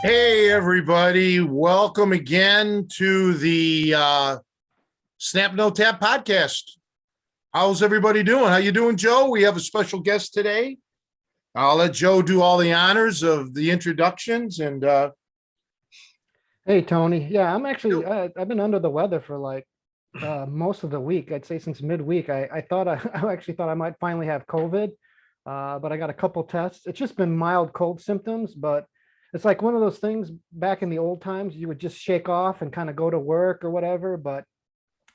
Hey, everybody. Welcome again to the Snap No Tap podcast. How's everybody doing? How you doing, Joe? We have a special guest today. I'll let Joe do all the honors of the introductions. And Hey, Tony. Yeah, I'm actually, I've been under the weather for most of the week. I'd say since midweek. I thought I actually thought I might finally have COVID, but I got a couple tests. It's just been mild cold symptoms, but it's like one of those things back in the old times you would just shake off and kind of go to work or whatever. But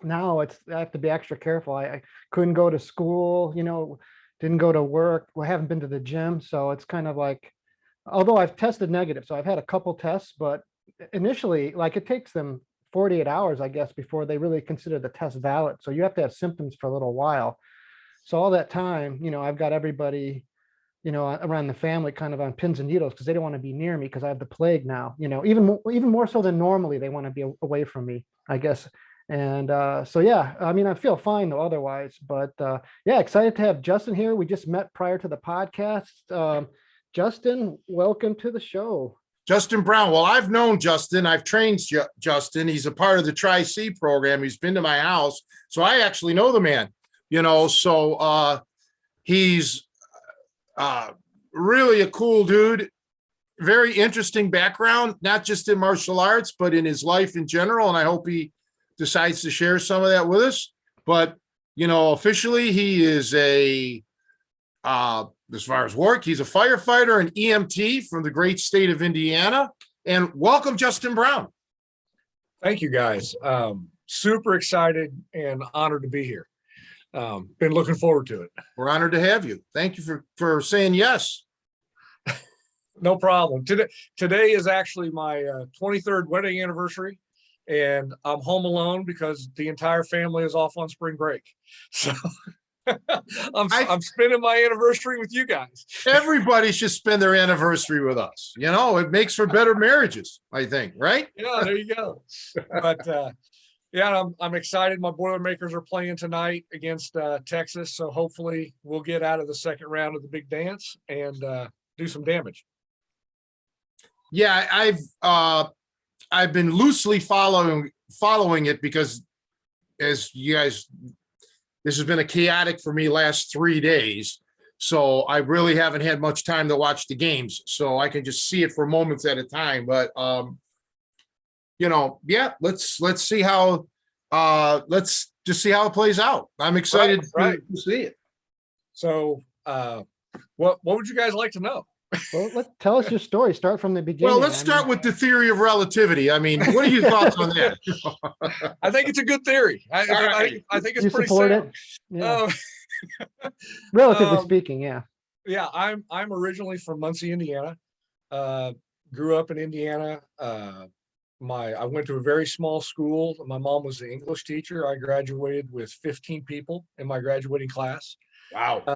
now I have to be extra careful. I couldn't go to school, didn't go to work. I haven't been to the gym. So it's kind of like, although I've tested negative, so I've had a couple tests, but initially, like it takes them 48 hours, I guess, before they really consider the test valid. So you have to have symptoms for a little while. So all that time, I've got everybody, around the family kind of on pins and needles because they don't want to be near me because I have the plague now, even more so than normally they want to be away from me, I guess. And so, yeah, I mean, I feel fine though otherwise, but yeah, excited to have Justin here. We just met prior to the podcast. Justin, welcome to the show. Justin Brown. Well, I've known Justin. I've trained Justin. He's a part of the Tri-C program. He's been to my house. So I actually know the man, so he's really a cool dude, very interesting background, not just in martial arts, but in his life in general. And I hope he decides to share some of that with us. But, officially he is as far as work, he's a firefighter and EMT from the great state of Indiana. And welcome, Justin Brown. Thank you, guys. Super excited and honored to be here. Been looking forward to it. We're honored to have you. Thank you for saying yes. No problem. Today is actually my 23rd wedding anniversary, and I'm home alone because the entire family is off on spring break. So I'm spending my anniversary with you guys. Everybody should spend their anniversary with us. It makes for better marriages, I think, right? Yeah, there you go. But yeah, I'm excited. My Boilermakers are playing tonight against Texas, so hopefully we'll get out of the second round of the big dance and do some damage. Yeah, I've been loosely following it because, as you guys, this has been a chaotic for me last 3 days. So I really haven't had much time to watch the games. So I can just see it for moments at a time. But yeah, let's see how let's just see how it plays out. I'm excited to see it. So what would you guys like to know? Well, tell us your story. Start from the beginning. Well, let's start with the theory of relativity. I mean, what are your thoughts on that? I think it's a good theory. I think it's pretty support sound. It? Yeah. Relatively speaking, yeah. Yeah, I'm originally from Muncie, Indiana. Grew up in Indiana. I went to a very small school. My mom was an English teacher. I graduated with 15 people in my graduating class. Wow.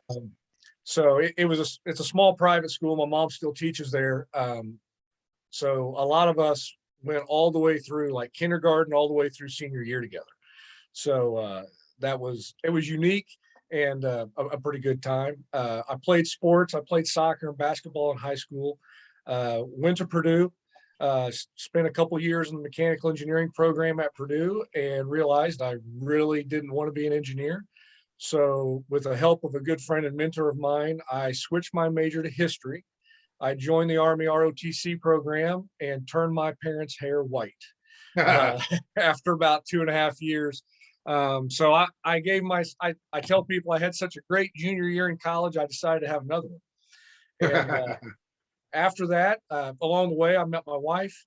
So it's a small private school. My mom still teaches there. So a lot of us went all the way through like kindergarten, all the way through senior year together. So it was unique and a pretty good time. I played sports. I played soccer and basketball in high school. Went to Purdue. Spent a couple years in the mechanical engineering program at Purdue and realized I really didn't want to be an engineer. So with the help of a good friend and mentor of mine, I switched my major to history. I joined the Army ROTC program and turned my parents' hair white after about 2.5 years. So I tell people I had such a great junior year in college, I decided to have another one. And after that, along the way, I met my wife.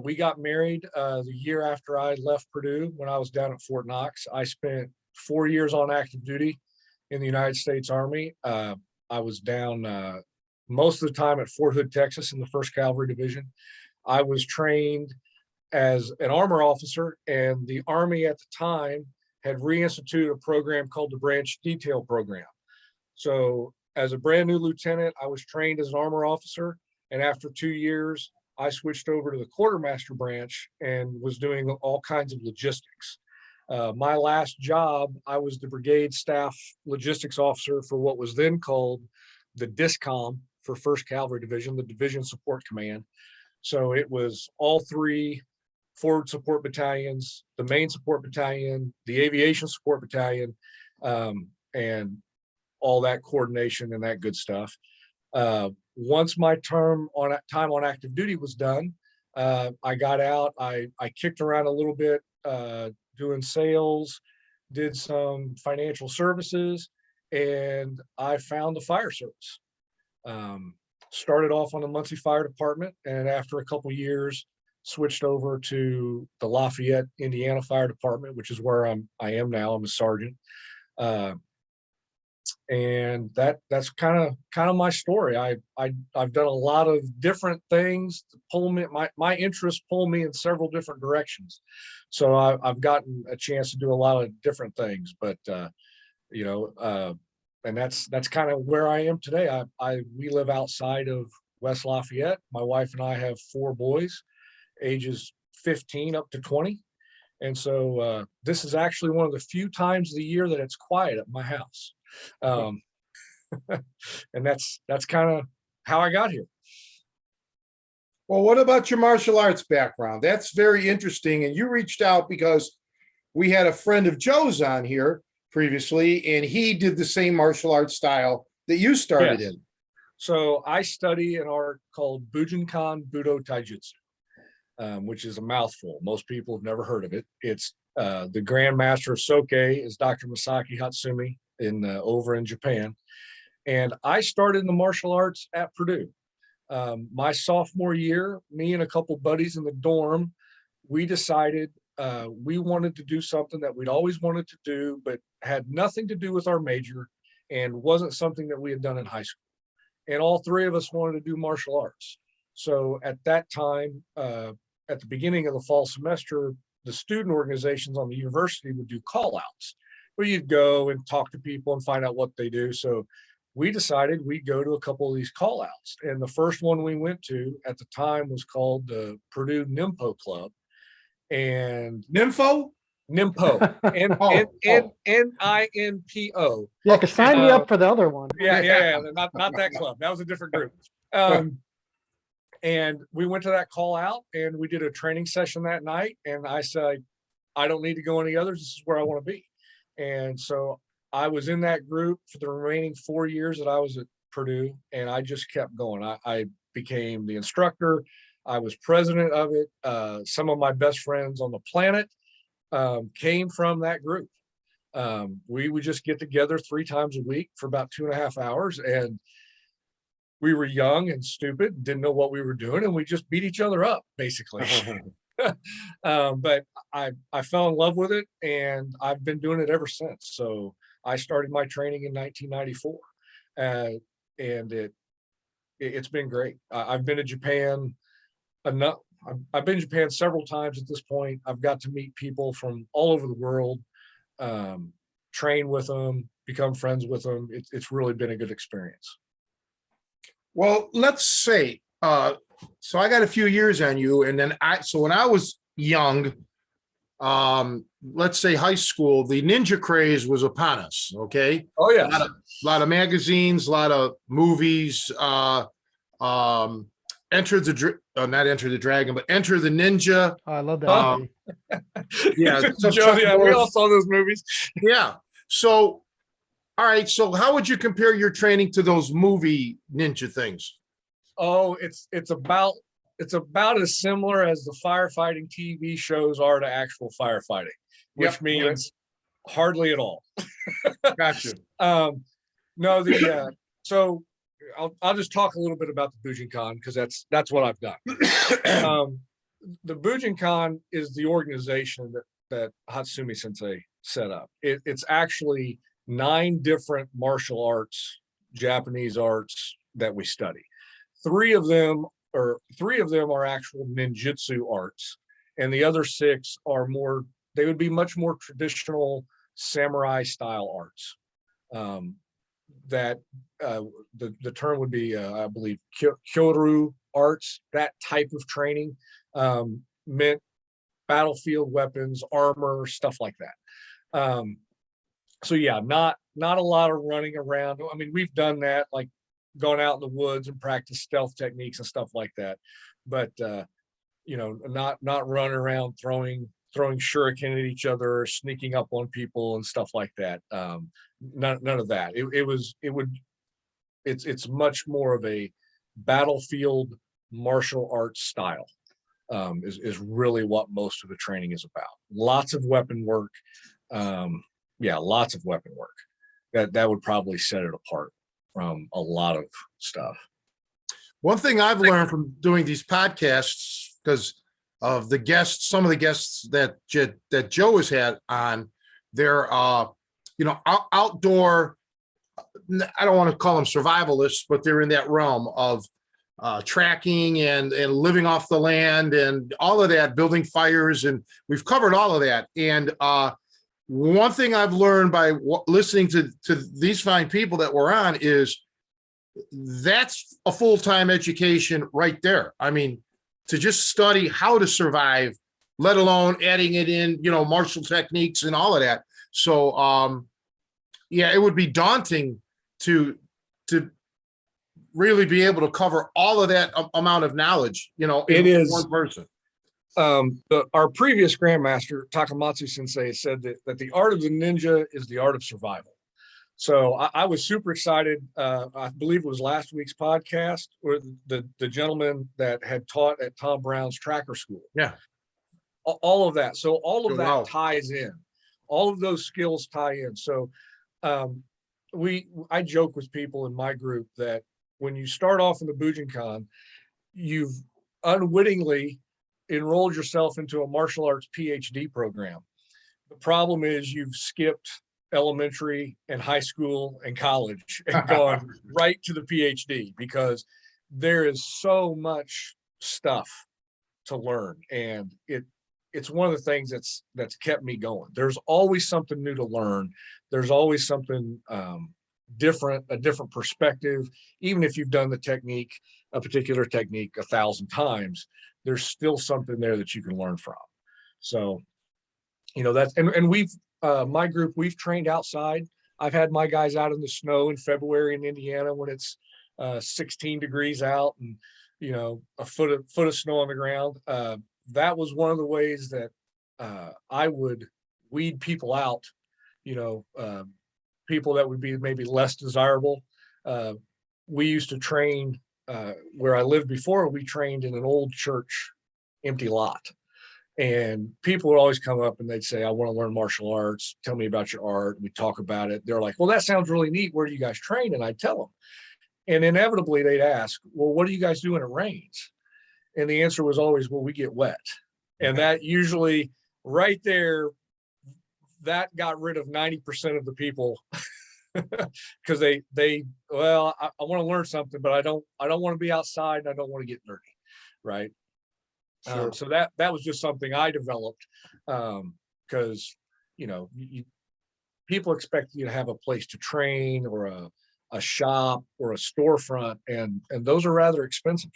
We got married the year after I left Purdue when I was down at Fort Knox. I spent 4 years on active duty in the United States Army. I was down most of the time at Fort Hood, Texas in the 1st Cavalry Division. I was trained as an armor officer, and the Army at the time had reinstituted a program called the Branch Detail Program. So as a brand new lieutenant, I was trained as an armor officer, and after 2 years, I switched over to the quartermaster branch and was doing all kinds of logistics. My last job, I was the brigade staff logistics officer for what was then called the DISCOM for 1st Cavalry Division, the Division Support Command. So it was all 3 forward support battalions, the main support battalion, the aviation support battalion, and all that coordination and that good stuff. Once my time on active duty was done, I got out. I kicked around a little bit, doing sales, did some financial services, and I found the fire service. Started off on the Muncie Fire Department, and after a couple years, switched over to the Lafayette, Indiana Fire Department, which is where I am now. I'm a sergeant. And that's kind of my story. I've done a lot of different things to pull me. My interests pull me in several different directions. So I've gotten a chance to do a lot of different things, but and that's kind of where I am today. We live outside of West Lafayette. My wife and I have 4 boys, ages 15 up to 20. And so this is actually one of the few times of the year that it's quiet at my house. And that's kind of how I got here. Well, what about your martial arts background? That's very interesting. And you reached out because we had a friend of Joe's on here previously, and he did the same martial arts style that you started Yes. in. So I study an art called Bujinkan Budo Taijutsu, which is a mouthful. Most people have never heard of it. It's the Grand Master of Soke is Dr. Masaki Hatsumi over in Japan. And I started in the martial arts at Purdue. My sophomore year, me and a couple buddies in the dorm, we decided we wanted to do something that we'd always wanted to do, but had nothing to do with our major and wasn't something that we had done in high school. And all 3 of us wanted to do martial arts. So at that time, at the beginning of the fall semester, the student organizations on the university would do call outs where you'd go and talk to people and find out what they do. So we decided we'd go to a couple of these call outs. And the first one we went to at the time was called the Purdue NIMPO Club. And Nympho? NIMPO, N-I-N-P-O. Yeah, because sign me up for the other one. Yeah. Not that club. That was a different group. And we went to that call out and we did a training session that night. And I said, I don't need to go any others. This is where I want to be. And so I was in that group for the remaining 4 years that I was at Purdue, and I just kept going. I became the instructor. I was president of it. Some of my best friends on the planet came from that group. We would just get together 3 times a week for about 2.5 hours, and we were young and stupid, didn't know what we were doing, and we just beat each other up, basically. But I fell in love with it, and I've been doing it ever since. So I started my training in 1994, and it's been great. I've been to Japan enough. I've been to Japan several times at this point. I've got to meet people from all over the world, train with them, become friends with them. It's really been a good experience. Well, let's say, so I got a few years on you, and then so when I was young, let's say high school, the ninja craze was upon us. Okay. Oh yeah. A lot of magazines, a lot of movies, Enter the Dragon, but Enter the Ninja. Oh, I love that movie. Yeah. We all saw those movies. Yeah. So, all right. So how would you compare your training to those movie ninja things? Oh, it's about as similar as the firefighting TV shows are to actual firefighting, which means hardly at all. Gotcha. No, so I'll just talk a little bit about the Bujinkan because that's what I've done. The Bujinkan is the organization that Hatsumi Sensei set up. It's actually 9 different martial arts, Japanese arts that we study. Three of them are actual ninjutsu arts, and the other 6 are they would be much more traditional samurai style arts. That the term would be, I believe, kyoru arts. That type of training meant battlefield weapons, armor, stuff like that. So yeah, not a lot of running around. I mean, we've done that, like gone out in the woods and practice stealth techniques and stuff like that, but not running around throwing shuriken at each other or sneaking up on people and stuff like that. None of that. It's much more of a battlefield martial arts style. Is really what most of the training is about. Lots of weapon work. Lots of weapon work. That would probably set it apart from a lot of stuff. One thing I've learned from doing these podcasts, because of the guests, some of the guests that Joe has had on, they're outdoor. I don't want to call them survivalists, but they're in that realm of tracking and living off the land and all of that, building fires, and we've covered all of that. And one thing I've learned by listening to these fine people that we're on is that's a full-time education right there. I mean, to just study how to survive, let alone adding it in, martial techniques and all of that. So, it would be daunting to really be able to cover all of that amount of knowledge, in one person. Our previous grandmaster, Takamatsu Sensei, said that the art of the ninja is the art of survival. So I was super excited. I believe it was last week's podcast, or the gentleman that had taught at Tom Brown's tracker school. Yeah. All of that. So all of that Wow. ties in. All of those skills tie in. So I joke with people in my group that when you start off in the Bujinkan, you've unwittingly enrolled yourself into a martial arts PhD program. The problem is you've skipped elementary and high school and college and gone right to the PhD, because there is so much stuff to learn, and it's one of the things that's kept me going. There's always something new to learn. There's always something different, a different perspective. Even if you've done a particular technique 1,000 times, there's still something there that you can learn from. So, that's, and we've, my group, we've trained outside. I've had my guys out in the snow in February in Indiana when it's 16 degrees out and, a foot of snow on the ground. That was one of the ways that I would weed people out, people that would be maybe less desirable. We used to train where I lived before. We trained in an old church empty lot, and people would always come up and they'd say, I want to learn martial arts. Tell me about your art. We talk about it. They're like, well, that sounds really neat. Where do you guys train? And I tell them, and inevitably they'd ask, well, what do you guys do when it rains? And the answer was always, well, we get wet. And that usually right there, that got rid of 90% of the people because I want to learn something, but I don't want to be outside and I don't want to get dirty. Right. Sure. So that was just something I developed because, people expect you to have a place to train or a shop or a storefront, and those are rather expensive,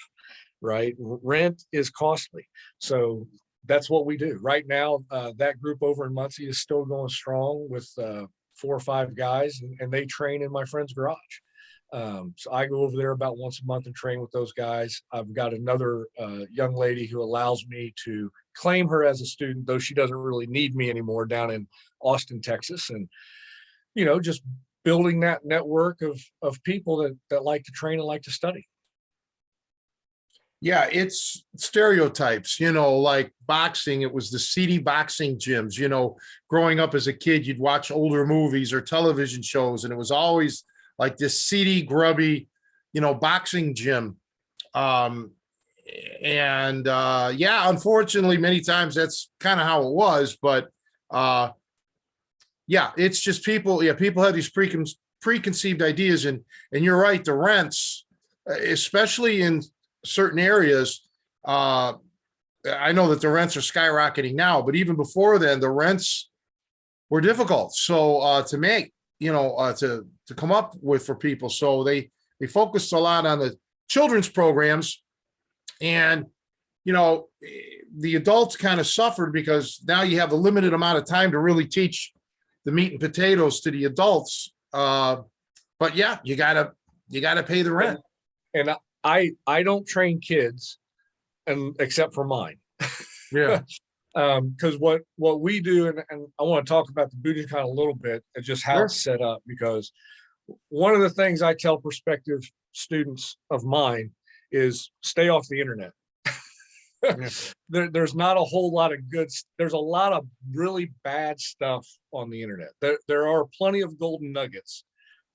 right? Rent is costly. So that's what we do right now. That group over in Muncie is still going strong with 4 or 5 guys, and they train in my friend's garage. So I go over there about once a month and train with those guys. I've got another young lady who allows me to claim her as a student, though she doesn't really need me anymore, down in Austin, Texas. And, just building that network of people that like to train and like to study. Yeah, it's stereotypes, like boxing. It was the seedy boxing gyms, growing up as a kid, you'd watch older movies or television shows, and it was always like this seedy, grubby, boxing gym. Yeah, unfortunately, many times that's kind of how it was, but yeah, it's just people. Yeah, people have these preconceived ideas, and you're right. The rents, especially in certain areas, I know that the rents are skyrocketing now, but even before then, the rents were difficult. So to make, to come up with for people, so they focused a lot on the children's programs, and the adults kind of suffered because now you have a limited amount of time to really teach the meat and potatoes to the adults. But yeah, you gotta pay the rent. And I don't train kids, and except for mine. Yeah. Because what we do, and I want to talk about the Bujinkan a little bit, and just how it's set up, because one of the things I tell prospective students of mine is stay off the internet. Yeah. There's not a whole lot of there's a lot of really bad stuff on the internet. There are plenty of golden nuggets,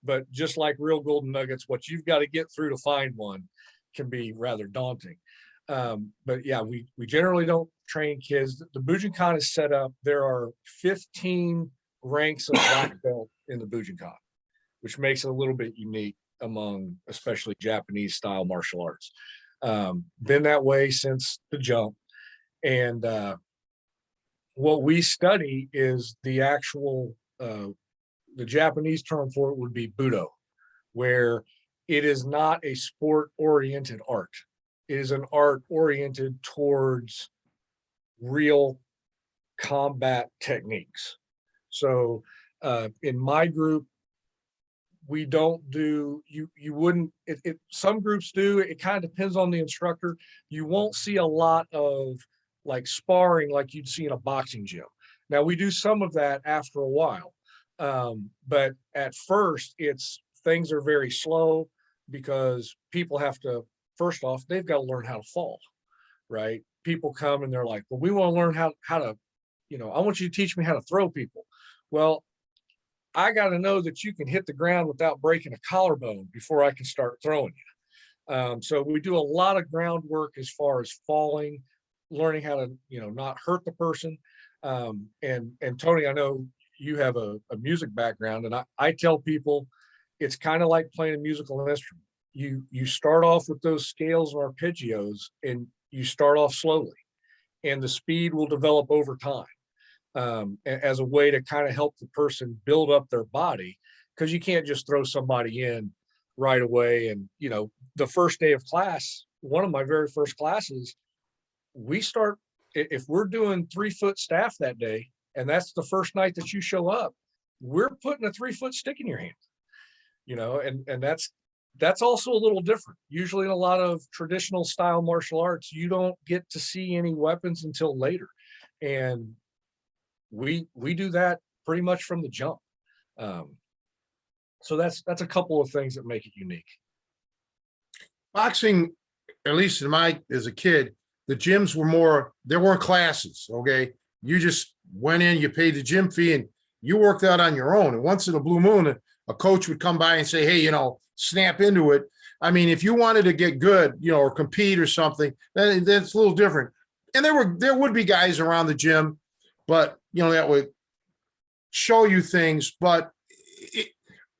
but just like real golden nuggets, what you've got to get through to find one can be rather daunting. But yeah, we generally don't train kids. The Bujinkan is set up. There are 15 ranks of black belt in the Bujinkan, which makes it a little bit unique among especially Japanese style martial arts. Been that way since the jump. And what we study is the actual, the Japanese term for it would be Budo, where it is not a sport oriented art. It is an art oriented towards real combat techniques. So in my group, we don't do, you wouldn't, some groups do, it kind of depends on the instructor. You won't see a lot of like sparring like you'd see in a boxing gym. Now we do some of that after a while. But at first things are very slow because people have to, first off, they've got to learn how to fall, right? People come and they're like, well, we want to learn how to, I want you to teach me how to throw people. Well, I got to know that you can hit the ground without breaking a collarbone before I can start throwing you. So we do a lot of groundwork as far as falling, learning how to, not hurt the person. And Tony, I know you have a music background, and I tell people it's kind of like playing a musical instrument. You start off with those scales and arpeggios, and you start off slowly, and the speed will develop over time. As a way to kind of help the person build up their body, because you can't just throw somebody in right away. And the first day of class, one of my very first classes, we start, if we're doing 3-foot staff that day, and that's the first night that you show up, we're putting a 3-foot stick in your hand, and that's also a little different. Usually in a lot of traditional style martial arts, you don't get to see any weapons until later. And we do that pretty much from the jump. So that's a couple of things that make it unique. Boxing, at least as a kid, the gyms were there weren't classes. Okay. You just went in, you paid the gym fee, and you worked out on your own. And once in a blue moon, a coach would come by and say, hey, snap into it. I mean, if you wanted to get good, or compete or something, then that's a little different. And there would be guys around the gym, but that would show you things. But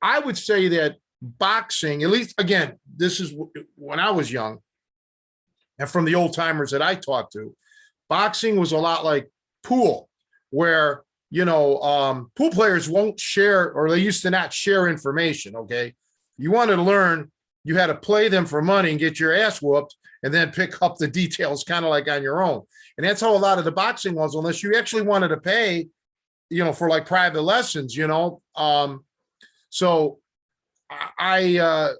I would say that boxing, at least, again, this is when I was young, and from the old timers that I talked to, boxing was a lot like pool, where pool players won't share, or they used to not share information. Okay, you wanted to learn, you had to play them for money and get your ass whooped, and then pick up the details kind of like on your own. And that's how a lot of the boxing was, unless you actually wanted to pay, for like private lessons, So I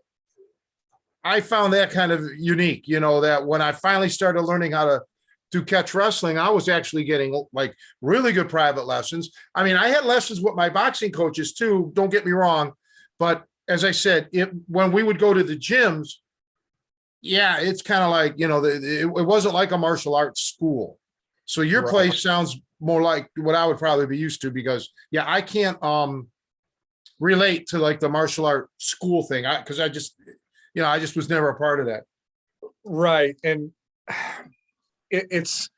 found that kind of unique, that when I finally started learning how to do catch wrestling, I was actually getting like really good private lessons. I mean, I had lessons with my boxing coaches too, don't get me wrong. But as I said, when we would go to the gyms, yeah, it's kind of like, it wasn't like a martial arts school. So your place sounds more like what I would probably be used to, because yeah, I can't relate to like the martial art school thing, because I just was never a part of that. Right. And it's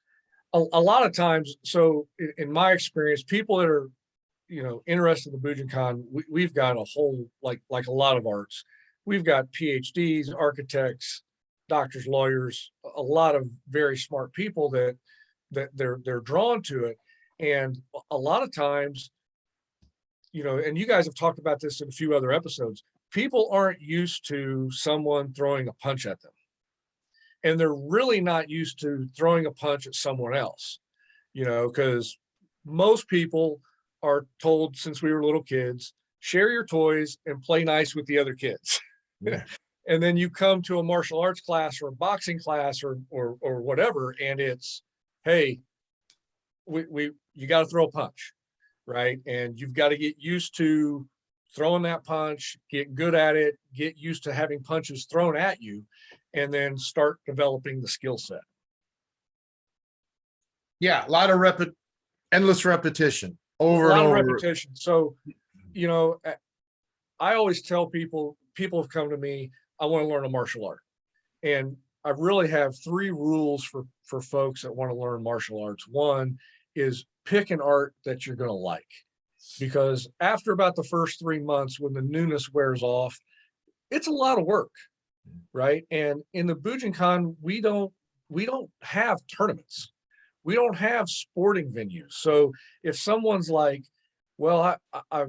a lot of times. So in my experience, people that are, interested in the Bujinkan, we've got a whole, like a lot of arts, we've got PhDs, architects, doctors, lawyers, a lot of very smart people that they're drawn to it. And a lot of times, and you guys have talked about this in a few other episodes, people aren't used to someone throwing a punch at them. And they're really not used to throwing a punch at someone else, because most people are told since we were little kids, share your toys and play nice with the other kids. Yeah. And then you come to a martial arts class or a boxing class or whatever, and it's, hey, you got to throw a punch, right? And you've got to get used to throwing that punch, get good at it, get used to having punches thrown at you, and then start developing the skill set. Yeah, a lot of endless repetition over A lot and of over. repetition. So, I always tell people have come to me, I want to learn a martial art. And I really have 3 rules for folks that want to learn martial arts. One is pick an art that you're going to like, because after about the first 3 months, when the newness wears off, it's a lot of work, right? And in the Bujinkan, we don't have tournaments. We don't have sporting venues. So if someone's like, well, I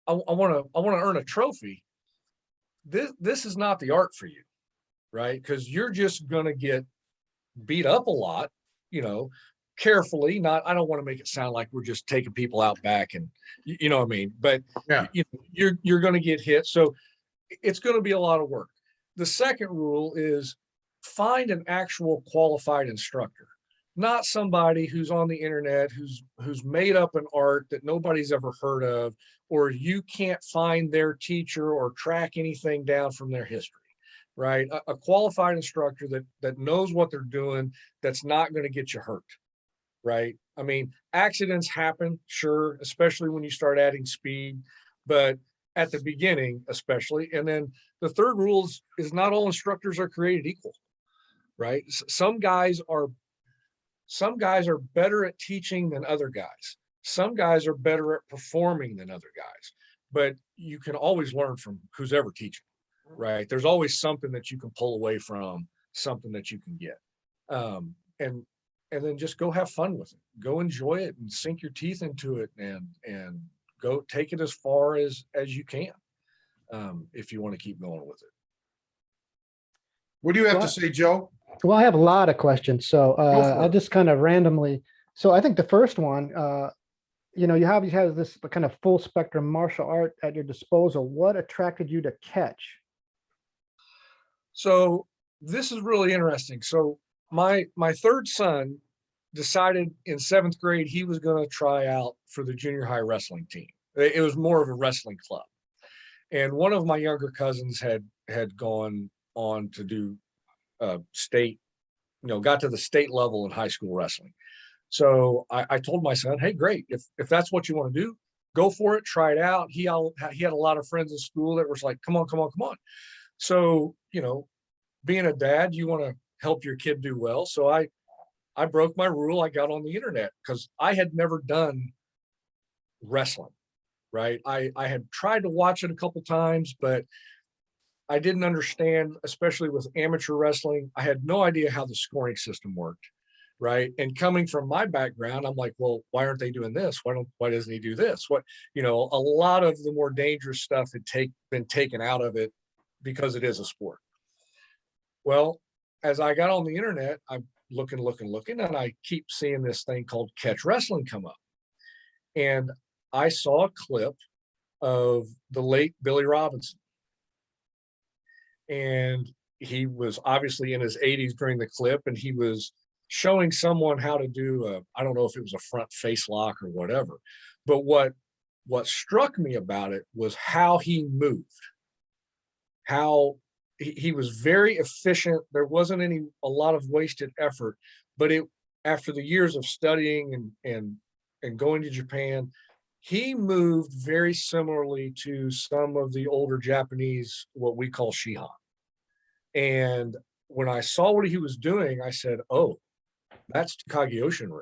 want to earn a trophy, this is not the art for you, right? Because you're just going to get beat up a lot, carefully. Not, I don't want to make it sound like we're just taking people out back and you know what I mean, but Yeah. You're going to get hit. So it's going to be a lot of work. The second rule is find an actual qualified instructor, not somebody who's on the internet, who's made up an art that nobody's ever heard of, or you can't find their teacher or track anything down from their history, right? A qualified instructor that knows what they're doing, that's not going to get you hurt, right? I mean, accidents happen, sure, especially when you start adding speed, but at the beginning, especially. And then the third rule is not all instructors are created equal, right? Some guys are better at teaching than other guys. Some guys are better at performing than other guys, but you can always learn from who's ever teaching, right? There's always something that you can pull away from, something that you can get. And then just go have fun with it. Go enjoy it and sink your teeth into it and go take it as far as you can, if you want to keep going with it. What do you have to say, Joe? Well, I have a lot of questions, so I'll just kind of randomly. So I think the first one, you have this kind of full spectrum martial art at your disposal. What attracted you to catch? So this is really interesting. So my third son decided in 7th grade he was going to try out for the junior high wrestling team. It was more of a wrestling club, and one of my younger cousins had gone on to do state, got to the state level in high school wrestling. So I told my son, hey, great, if that's what you want to do, go for it, try it out. He had a lot of friends in school that was like, come on. So being a dad, you want to help your kid do well. So I broke my rule. I got on the internet because I had never done wrestling, right? I had tried to watch it a couple times, but I didn't understand, especially with amateur wrestling. I had no idea how the scoring system worked, right? And coming from my background, I'm like, well, why aren't they doing this? Why doesn't he do this? A lot of the more dangerous stuff had been taken out of it because it is a sport. Well, as I got on the internet, I'm looking, and I keep seeing this thing called catch wrestling come up. And I saw a clip of the late Billy Robinson. And he was obviously in his 80s during the clip, and he was showing someone how to do I don't know if it was a front face lock or whatever. But what struck me about it was how he moved, how he was very efficient. There wasn't a lot of wasted effort, but after the years of studying and going to Japan, he moved very similarly to some of the older Japanese, what we call Shihan. And when I saw what he was doing, I said, oh, that's Takagi Oshinru.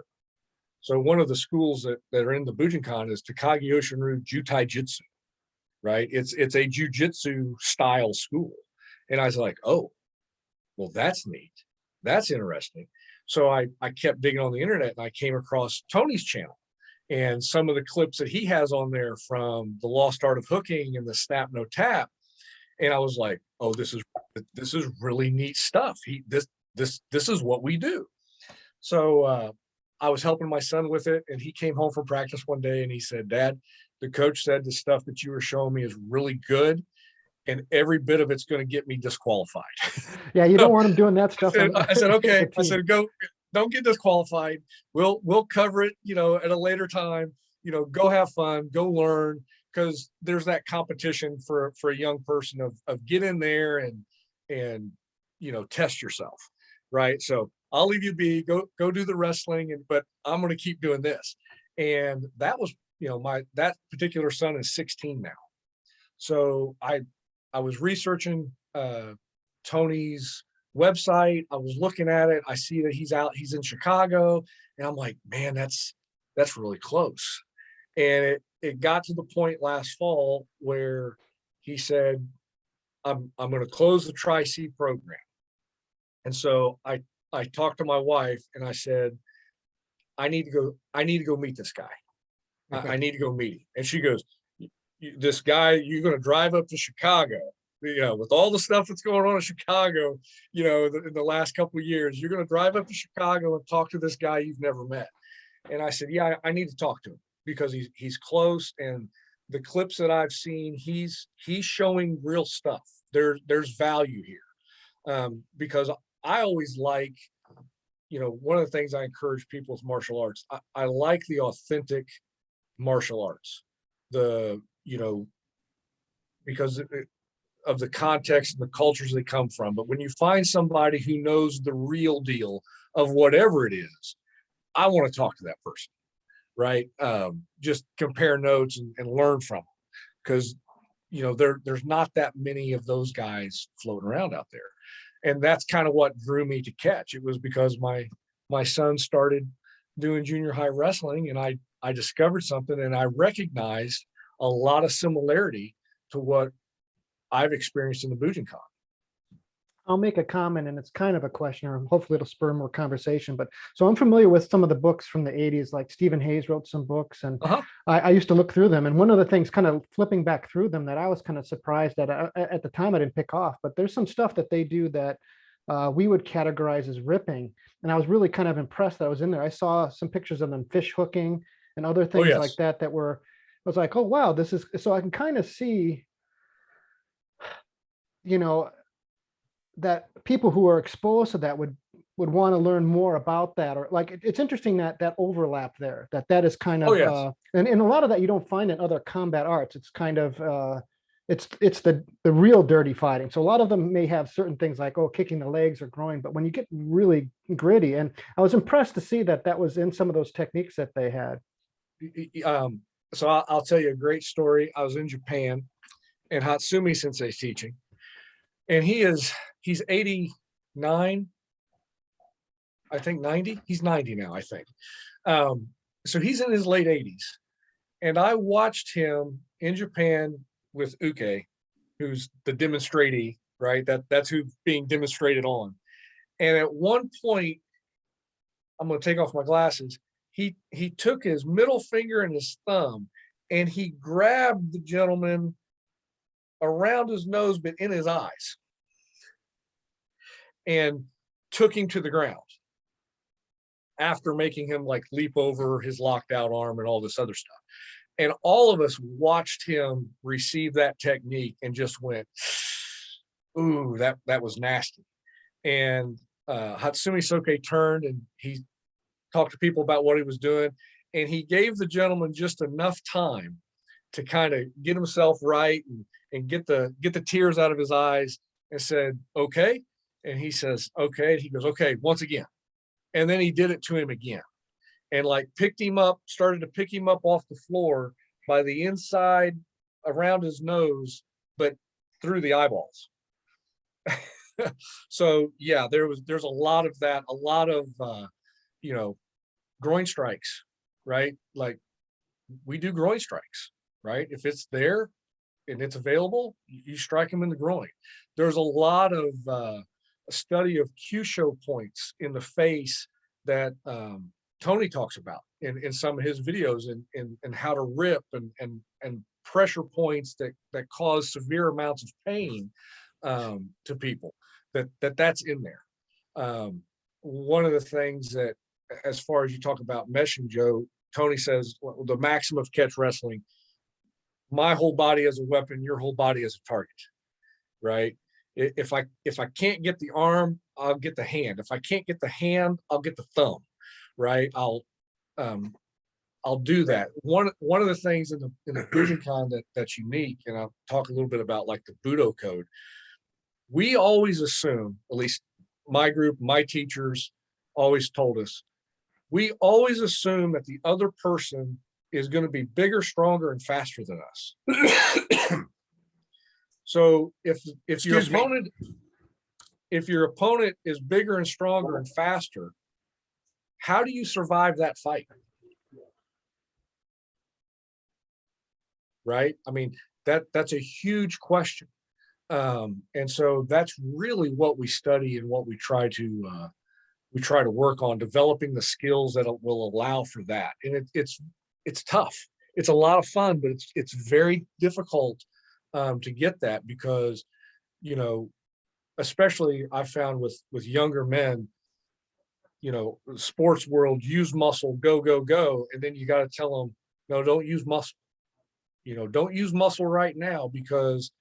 So one of the schools that are in the Bujinkan is Takagi Oshinru Jutai Jitsu, right? It's a jujitsu style school. And I was like, oh, well, that's neat. That's interesting. So I kept digging on the internet and I came across Tony's channel and some of the clips that he has on there from the Lost Art of Hooking and the Snap No Tap. And I was like, oh, this is really neat stuff. This is what we do. So I was helping my son with it, and he came home from practice one day and he said, Dad, the coach said the stuff that you were showing me is really good, and every bit of it's going to get me disqualified. Yeah, you don't want them doing that stuff. I said, okay. I said, go, don't get disqualified. We'll cover it, at a later time. Go have fun, go learn, because there's that competition for a young person of get in there and test yourself, right? So I'll leave you be, go do the wrestling, but I'm going to keep doing this. And that was, that particular son is 16 now. So I was researching Tony's website. I was looking at it. I see that he's in Chicago, and I'm like, man, that's really close. And it got to the point last fall where he said, I'm going to close the Tri-C program. And so I talked to my wife and I said, I need to go meet this guy. Okay. I need to go meet him. And she goes, this guy, you're going to drive up to Chicago, with all the stuff that's going on in Chicago, in the last couple of years, you're going to drive up to Chicago and talk to this guy you've never met. And I said, yeah, I need to talk to him because he's close. And the clips that I've seen, he's showing real stuff. There's value here. Because I always like, one of the things I encourage people with martial arts, I like the authentic martial arts, because of the context and the cultures they come from. But when you find somebody who knows the real deal of whatever it is, I want to talk to that person, right? Just compare notes and learn from them, because there's not that many of those guys floating around out there. And that's kind of what drew me to Catch. It was because my son started doing junior high wrestling, and I discovered something, and I recognized a lot of similarity to what I've experienced in the Bujinkan. I'll make a comment, and it's kind of a question, or hopefully it'll spur more conversation. But so I'm familiar with some of the books from the 80s, like Stephen Hayes wrote some books, and I used to look through them. And one of the things, kind of flipping back through them, that I was kind of surprised at the time I didn't pick off, but there's some stuff that they do that we would categorize as ripping. And I was really kind of impressed that I was in there. I saw some pictures of them fish hooking and other things like that I was like, oh, wow, this is, so I can kind of see, that people who are exposed to that would want to learn more about that, or like it's interesting that overlap there, that is kind of and a lot of that you don't find in other combat arts. It's kind of it's the real dirty fighting. So a lot of them may have certain things like, oh, kicking the legs or groin, but when you get really gritty, and I was impressed to see that was in some of those techniques that they had. So I'll tell you a great story. I was in Japan and Hatsumi Sensei's teaching, and he's 89, I think 90. He's 90 now, I think. So he's in his late 80s. And I watched him in Japan with Uke, who's the demonstratee, right? That's who's being demonstrated on. And at one point, I'm going to take off my glasses. He took his middle finger and his thumb, and he grabbed the gentleman around his nose, but in his eyes, and took him to the ground after making him like leap over his locked out arm and all this other stuff. And all of us watched him receive that technique and just went, ooh, that was nasty. And Hatsumi Soke turned and he talked to people about what he was doing. And he gave the gentleman just enough time to kind of get himself right and get the tears out of his eyes, and said, okay. And he says, okay. He goes, okay, once again. And then he did it to him again, and like started to pick him up off the floor by the inside around his nose, but through the eyeballs. So yeah, there's a lot of that, a lot of groin strikes, right? Like we do groin strikes, right? If it's there and it's available, you strike them in the groin. There's a lot of a study of Q-show points in the face that Tony talks about in some of his videos, and how to rip and pressure points that cause severe amounts of pain to people. That's in there. One of the things that, as far as you talk about meshing, Joe, Tony says, well, the maxim of catch wrestling, my whole body as a weapon, your whole body as a target, right? If I can't get the arm, I'll get the hand. If I can't get the hand, I'll get the thumb, right? I'll do that. One of the things in the Bujinkan that's unique, and I'll talk a little bit about like the Budo code. We always assume, at least my group, my teachers always told us, we always assume that the other person is going to be bigger, stronger, and faster than us. So if your opponent is bigger and stronger and faster, how do you survive that fight? Right? I mean, that's a huge question. And so that's really what we study and what we try to work on, developing the skills that will allow for that. And it's tough. It's a lot of fun, but it's very difficult to get that, because, especially I found with younger men, sports world, use muscle, go, go, go. And then you got to tell them, no, don't use muscle. Don't use muscle right now, because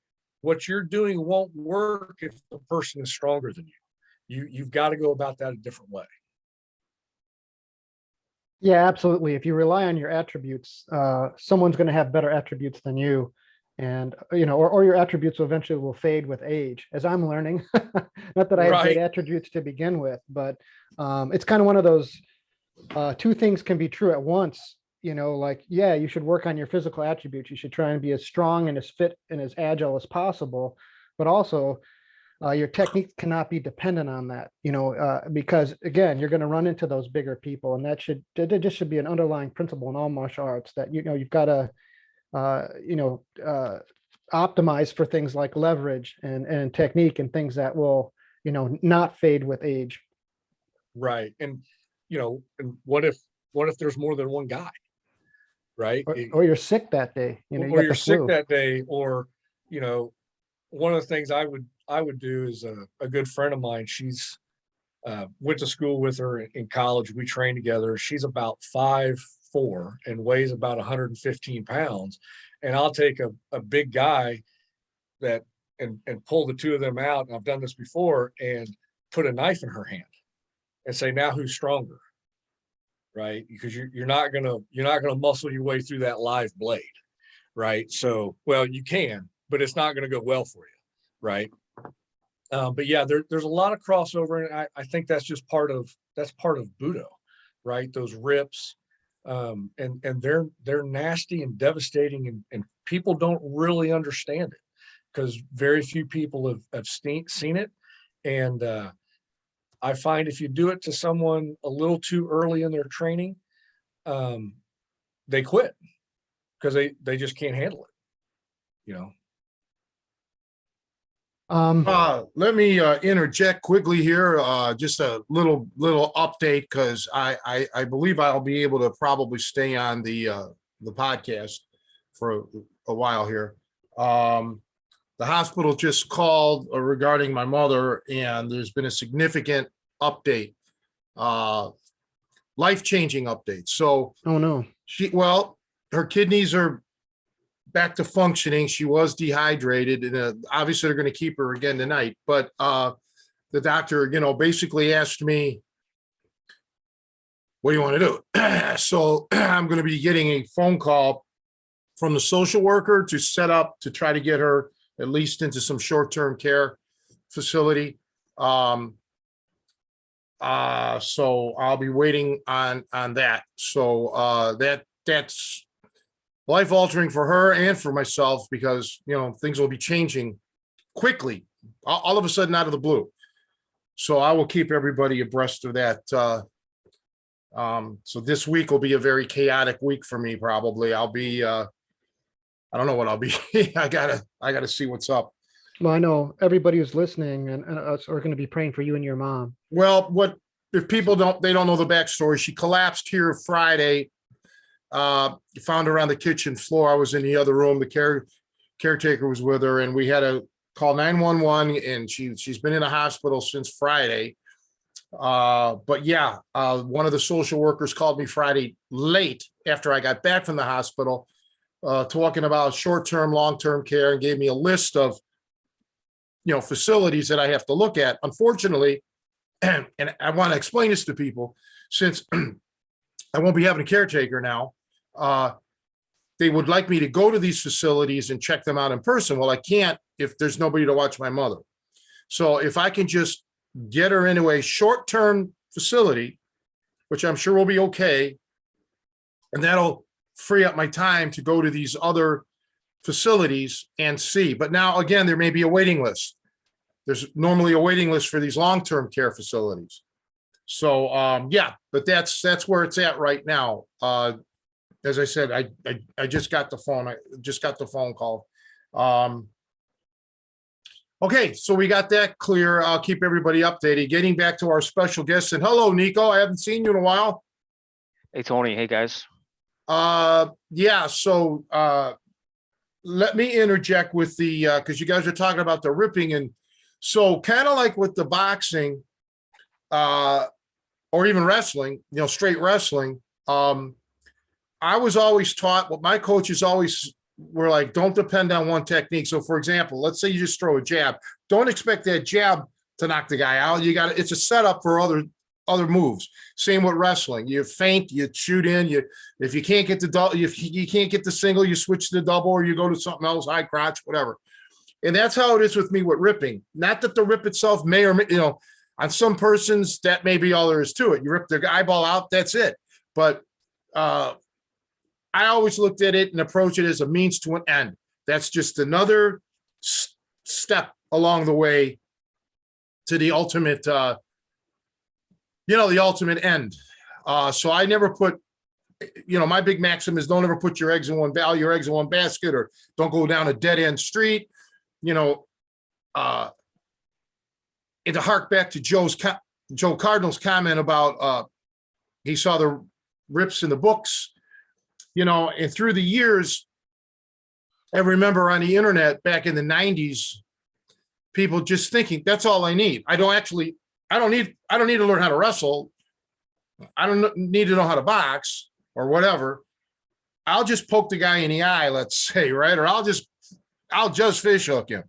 what you're doing won't work if the person is stronger than you. You've got to go about that a different way. Yeah, absolutely. If you rely on your attributes, someone's going to have better attributes than you. And, or your attributes eventually will fade with age, as I'm learning. Not that I have great attributes to begin with, but it's kind of one of those two things can be true at once. Like, yeah, you should work on your physical attributes. You should try and be as strong and as fit and as agile as possible. But also, your technique cannot be dependent on that, because again, you're going to run into those bigger people, and that just should be an underlying principle in all martial arts, that you've got to optimize for things like leverage and technique and things that will not fade with age. Right. And and what if there's more than one guy, right? Or you're sick that day, or you're sick that day, or one of the things I would do is a good friend of mine, she's went to school with her in college. We trained together. She's about 5'4" and weighs about 115 pounds. And I'll take a big guy and pull the two of them out. And I've done this before, and put a knife in her hand and say, now who's stronger? Right? Because you're not gonna muscle your way through that live blade. Right. So, well, you can, but it's not going to go well for you. Right. But yeah, there's a lot of crossover, and I think that's just part of Budo, right? Those rips, and they're nasty and devastating, and people don't really understand it, because very few people have seen it. And I find if you do it to someone a little too early in their training, they quit, because they just can't handle it. Let me interject quickly here. Just a little update, because I believe I'll be able to probably stay on the podcast for a while here. The hospital just called regarding my mother, and there's been a significant update, life-changing update. So, oh no, her kidneys are back to functioning. She was dehydrated, and obviously they're going to keep her again tonight. But the doctor, basically asked me, what do you want to do? So I'm going to be getting a phone call from the social worker to set up to try to get her at least into some short-term care facility. So I'll be waiting on that. So that's life altering for her and for myself, because things will be changing quickly, all of a sudden out of the blue. So I will keep everybody abreast of that. So this week will be a very chaotic week for me. Probably I'll be, I don't know what I'll be. I gotta see what's up. Well, I know everybody who's listening and us are going to be praying for you and your mom. Well, if people don't know the backstory, she collapsed here Friday. Found her on the kitchen floor. I was in the other room. The caretaker was with her, and we had to call 911, and she's been in a hospital since Friday. But yeah, one of the social workers called me Friday late after I got back from the hospital, talking about short-term, long-term care, and gave me a list of, facilities that I have to look at. Unfortunately, and I want to explain this to people, since I won't be having a caretaker now, they would like me to go to these facilities and check them out in person. Well, I can't if there's nobody to watch my mother. So if I can just get her into a short-term facility, which I'm sure will be okay, and that'll free up my time to go to these other facilities and see. But now, again, there may be a waiting list. There's normally a waiting list for these long-term care facilities. So, yeah, but that's where it's at right now. As I said, I just got the phone. I just got the phone call. Okay, so we got that clear. I'll keep everybody updated. Getting back to our special guest, and hello, Nico. I haven't seen you in a while. Hey, Tony. Hey, guys. Yeah, so let me interject with the, because you guys are talking about the ripping, and so kind of like with the boxing, or even wrestling, straight wrestling. I was always taught, what my coaches always were like, don't depend on one technique. So for example, let's say you just throw a jab. Don't expect that jab to knock the guy out. It's a setup for other moves. Same with wrestling. You feint, you shoot in, if you can't get the double, if you can't get the single, you switch to the double, or you go to something else, high crotch, whatever. And that's how it is with me with ripping. Not that the rip itself may or may, on some persons, that may be all there is to it. You rip their eyeball out, that's it. But I always looked at it and approached it as a means to an end. That's just another step along the way to the ultimate, the ultimate end. So I never put, my big maxim is don't ever put your eggs in one basket, or don't go down a dead end street. And to hark back to Joe Cardinal's comment about he saw the rips in the books. And through the years, I remember on the internet back in the 90s, people just thinking that's all I need. I don't need to learn how to wrestle. I don't need to know how to box or whatever. I'll just poke the guy in the eye, let's say, right? Or I'll just fish hook him.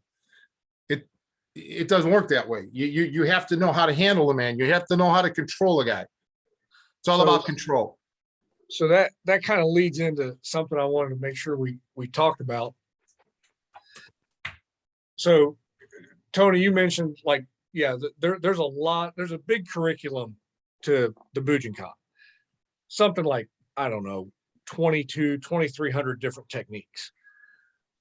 It doesn't work that way. You have to know how to handle a man. You have to know how to control a guy. It's all about control. So that kind of leads into something I wanted to make sure we talked about. So, Tony, you mentioned there's a big curriculum to the Bujinkan. Something like, I don't know, 2,300 different techniques.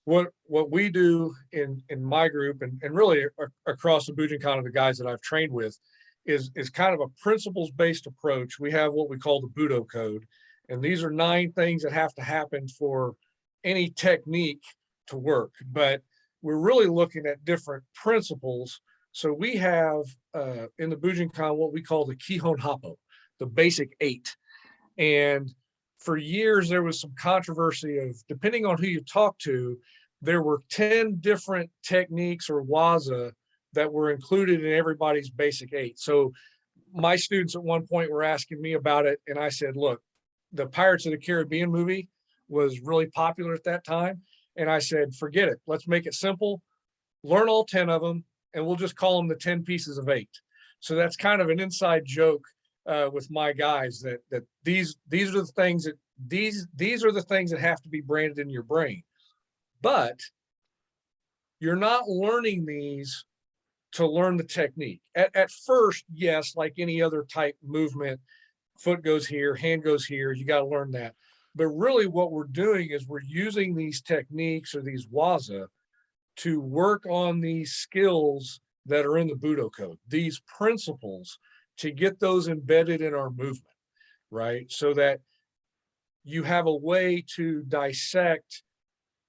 What we do in my group and really across the Bujinkan of the guys that I've trained with is kind of a principles-based approach. We have what we call the Budo Code. And these are 9 things that have to happen for any technique to work. But we're really looking at different principles. So we have in the Bujinkan what we call the Kihon Happo, the basic 8. And for years, there was some controversy of, depending on who you talk to, there were 10 different techniques or waza that were included in everybody's basic 8. So my students at one point were asking me about it. And I said, look, the Pirates of the Caribbean movie was really popular at that time. And I said, forget it. Let's make it simple. Learn all 10 of them, and we'll just call them the 10 pieces of 8. So that's kind of an inside joke with my guys that these are the things that these are the things that have to be branded in your brain. But you're not learning these to learn the technique. At first, yes, like any other type movement, foot goes here, hand goes here, you got to learn that. But really what we're doing is we're using these techniques or these waza to work on these skills that are in the Budo code, these principles, to get those embedded in our movement, right? So that you have a way to dissect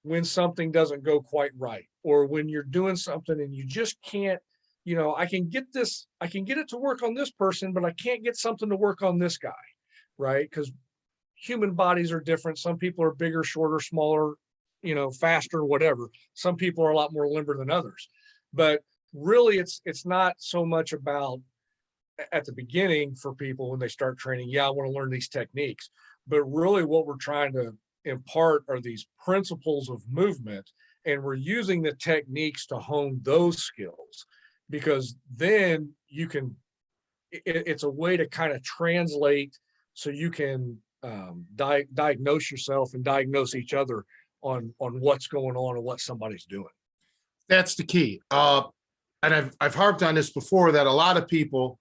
when something doesn't go quite right, or when you're doing something and you just can't, I can get it to work on this person, but I can't get something to work on this guy, right? Because human bodies are different. Some people are bigger, shorter, smaller, faster, whatever. Some people are a lot more limber than others. But really, it's not so much about at the beginning for people when they start training, yeah, I want to learn these techniques. But really what we're trying to impart are these principles of movement, and we're using the techniques to hone those skills, because then you can, it's a way to kind of translate so you can diagnose yourself and diagnose each other on what's going on and what somebody's doing. That's the key. And I've harped on this before, that a lot of people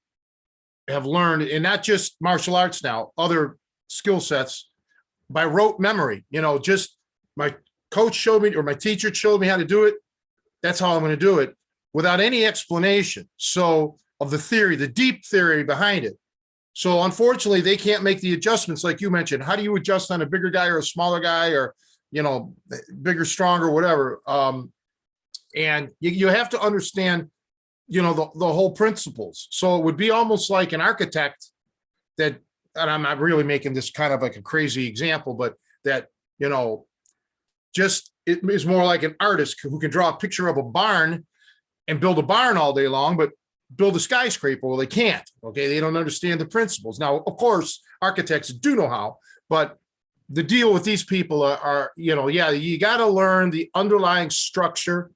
have learned, and not just martial arts now, other skill sets, by rote memory. Just my coach showed me, or my teacher showed me how to do it. That's how I'm going to do it, without any explanation. So of the theory, the deep theory behind it. So unfortunately, they can't make the adjustments like you mentioned. How do you adjust on a bigger guy or a smaller guy, or, bigger, stronger, whatever? And you have to understand, the whole principles. So it would be almost like an architect that, and I'm not really making this kind of like a crazy example, but that, just, it is more like an artist who can draw a picture of a barn and build a barn all day long, but build a skyscraper. Well, they can't. Okay. They don't understand the principles. Now, of course, architects do know how, but the deal with these people are yeah, you got to learn the underlying structure,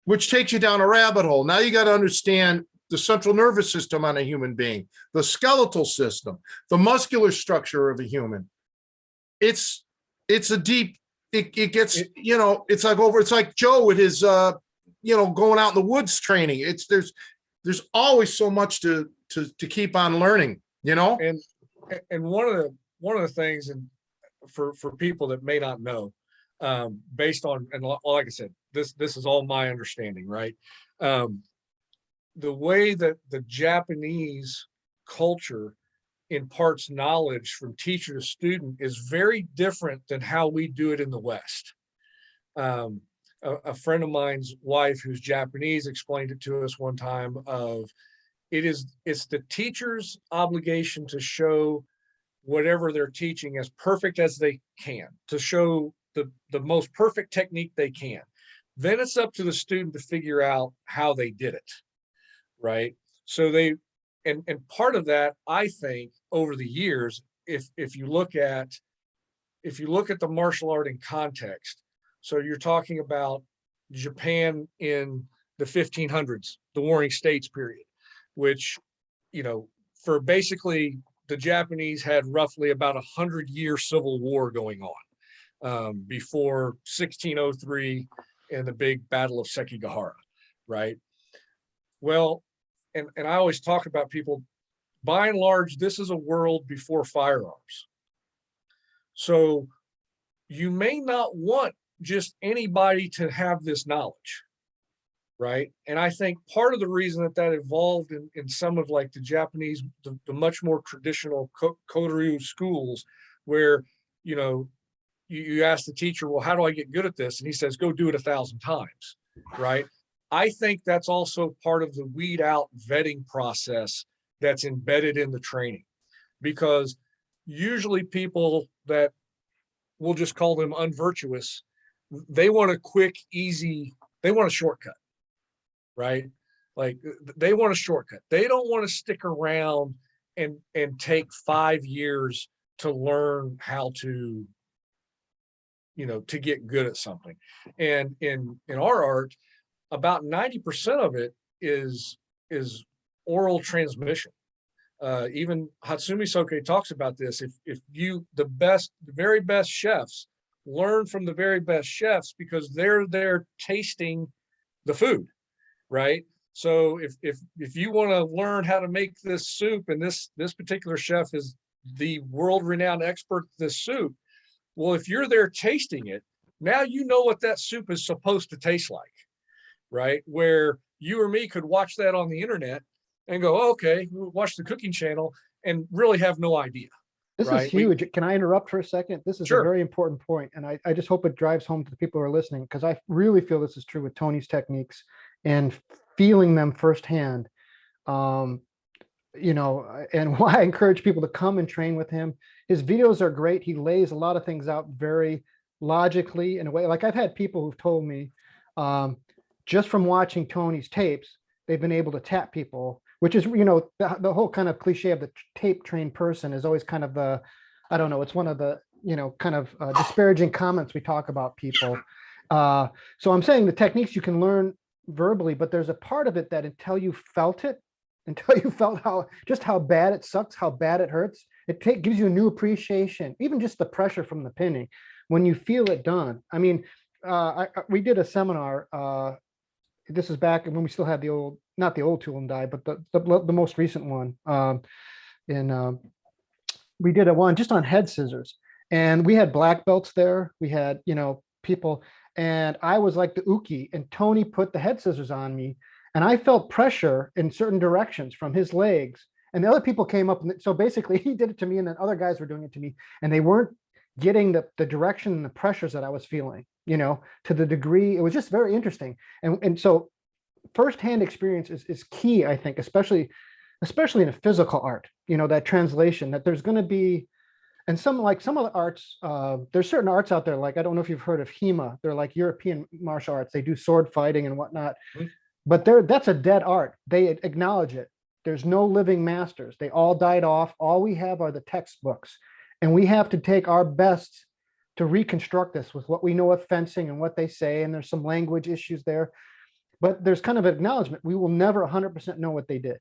which takes you down a rabbit hole. Now you got to understand the central nervous system on a human being, the skeletal system, the muscular structure of a human. It's a deep, it gets, it's like Joe with his, going out in the woods training. There's always so much to keep on learning, And one of the things, and for people that may not know, based on, and like I said, this is all my understanding, right? The way that the Japanese culture imparts knowledge from teacher to student is very different than how we do it in the West. A friend of mine's wife, who's Japanese, explained it to us one time of, it's the teacher's obligation to show whatever they're teaching as perfect as they can, to show the most perfect technique they can. Then it's up to the student to figure out how they did it, right? So and part of that, I think, over the years, if you look at the martial art in context, so you're talking about Japan in the 1500s, the Warring States period, which, for basically the Japanese had roughly about 100-year civil war going on before 1603 and the big Battle of Sekigahara, right? Well, and I always talk about people, by and large, this is a world before firearms. So you may not want just anybody to have this knowledge, right? And I think part of the reason that evolved in some of like the Japanese, the much more traditional Koryu schools, where, you ask the teacher, well, how do I get good at this? And he says, go do it 1,000 times, right? I think that's also part of the weed out vetting process that's embedded in the training, because usually people that, we'll just call them unvirtuous, they want a quick, easy, they want a shortcut, right? Like they want a shortcut. They don't want to stick around and take 5 years to learn how to, to get good at something. And in our art, about 90% of it is oral transmission. Even Hatsumi Soke talks about this. If you, the very best chefs learn from the very best chefs, because they're there tasting the food, right? So if you want to learn how to make this soup, and this particular chef is the world-renowned expert at this soup, well, if you're there tasting it, Now you know what that soup is supposed to taste like, right? Where you or me could watch that on the internet and go, oh, okay, we'll watch the cooking channel and really have no idea. This is Right. huge. Can I interrupt for a second? This is a Sure. very important point, and I just hope it drives home to the people who are listening, because I really feel this is true with Tony's techniques and feeling them firsthand. Um, and why I encourage people to come and train with him. His videos are great. He lays a lot of things out very logically in a way. Like I've had people who've told me, just from watching Tony's tapes, they've been able to tap people, which is, the whole kind of cliche of the tape trained person is always kind of I don't know, it's one of the, kind of disparaging comments we talk about people. So I'm saying the techniques you can learn verbally, but there's a part of it that until you felt how bad it sucks, how bad it hurts, gives you a new appreciation, even just the pressure from the pinning when you feel it done. I mean, we did a seminar, this is back when we still had not the old tool and die, but the most recent one. We did one just on head scissors, and we had black belts there. We had, people, and I was like the uki, and Tony put the head scissors on me, and I felt pressure in certain directions from his legs, and the other people came up. And so basically he did it to me, and then other guys were doing it to me, and they weren't getting the direction and the pressures that I was feeling, to the degree. It was just very interesting. And so firsthand experience is key, I think, especially in a physical art, that translation, that there's going to be, and some of the arts, there's certain arts out there, like, I don't know if you've heard of HEMA. They're like European martial arts. They do sword fighting and whatnot, but that's a dead art. They acknowledge it. There's no living masters. They all died off. All we have are the textbooks, and we have to take our best to reconstruct this with what we know of fencing and what they say. And there's some language issues there, but there's kind of an acknowledgement. We will never 100% know what they did,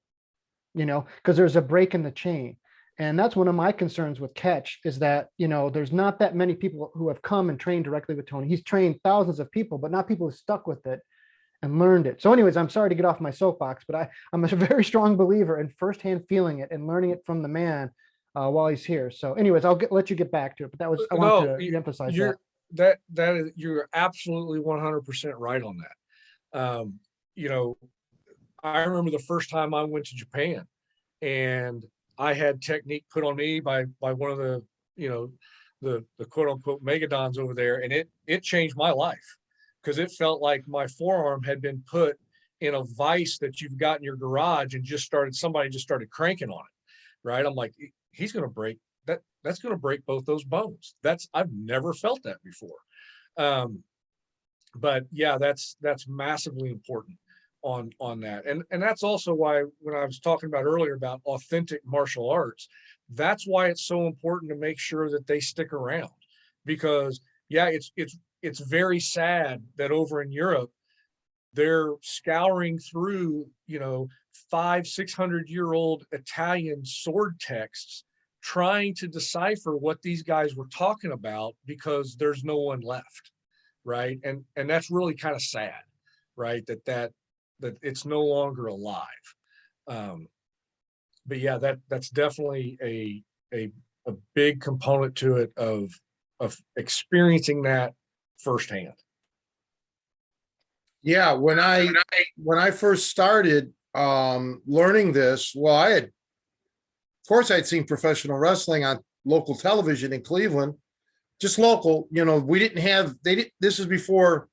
because there's a break in the chain. And that's one of my concerns with Catch, is that, there's not that many people who have come and trained directly with Tony. He's trained thousands of people, but not people who stuck with it and learned it. So anyways, I'm sorry to get off my soapbox, but I'm a very strong believer in firsthand feeling it and learning it from the man while he's here. So anyways, let you get back to it, but I want to emphasize that. You're absolutely 100% right on that. I remember the first time I went to Japan, and I had technique put on me by one of the, the quote unquote megadons over there. And it changed my life, because it felt like my forearm had been put in a vise that you've got in your garage, and somebody just started cranking on it. Right. I'm like, he's going to break that. That's going to break both those bones. I've never felt that before. But yeah, that's massively important on that. And that's also why, when I was talking about earlier about authentic martial arts, that's why it's so important to make sure that they stick around, because it's very sad that over in Europe, they're scouring through, 500-600-year-old Italian sword texts, trying to decipher what these guys were talking about, because there's no one left. Right. And that's really kind of sad, right? That it's no longer alive. But yeah, that's definitely a big component to it of experiencing that firsthand. Yeah, when I first started learning this, well, of course I'd seen professional wrestling on local television in Cleveland, just local. We didn't have, this is before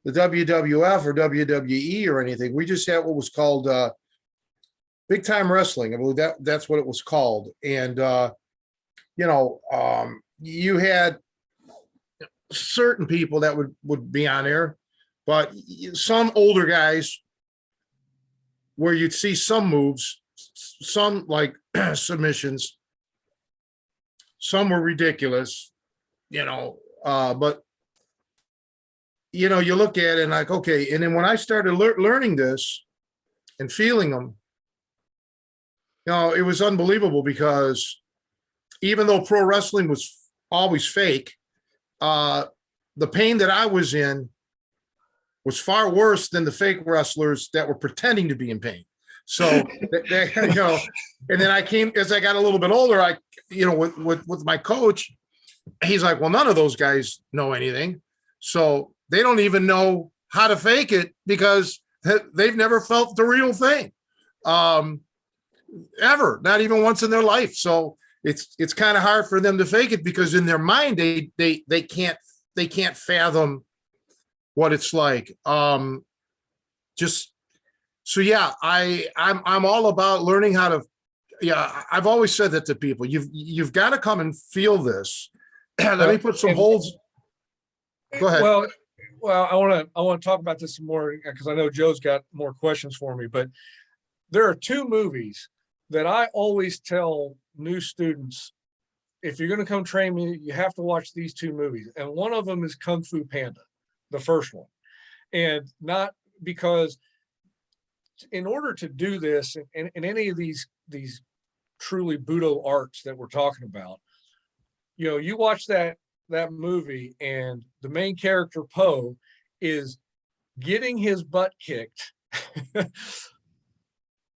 the WWF or WWE or anything. We just had what was called big time wrestling. I believe that's what it was called. And you had certain people that would be on there, but some older guys where you'd see some moves, some like submissions, some were ridiculous, but you look at it and like, okay. And then when I started learning this and feeling them, it was unbelievable, because even though pro wrestling was always fake, the pain that I was in was far worse than the fake wrestlers that were pretending to be in pain. So, and then as I got a little bit older, with my coach, he's like, well, none of those guys know anything. So they don't even know how to fake it because they've never felt the real thing. Ever, not even once in their life. So it's kind of hard for them to fake it because in their mind they can't fathom what it's like. Just so yeah, I'm all about learning how to. Yeah, I've always said that to people. You've got to come and feel this. Let me put some holds. Go ahead. Well, I want to talk about this some more because I know Joe's got more questions for me. But there are two movies that I always tell new students, if you're going to come train me, you have to watch these two movies. And one of them is Kung Fu Panda, the first one. And not because in order to do this in any of these truly Budo arts that we're talking about, you know, you watch that movie and the main character Po is getting his butt kicked.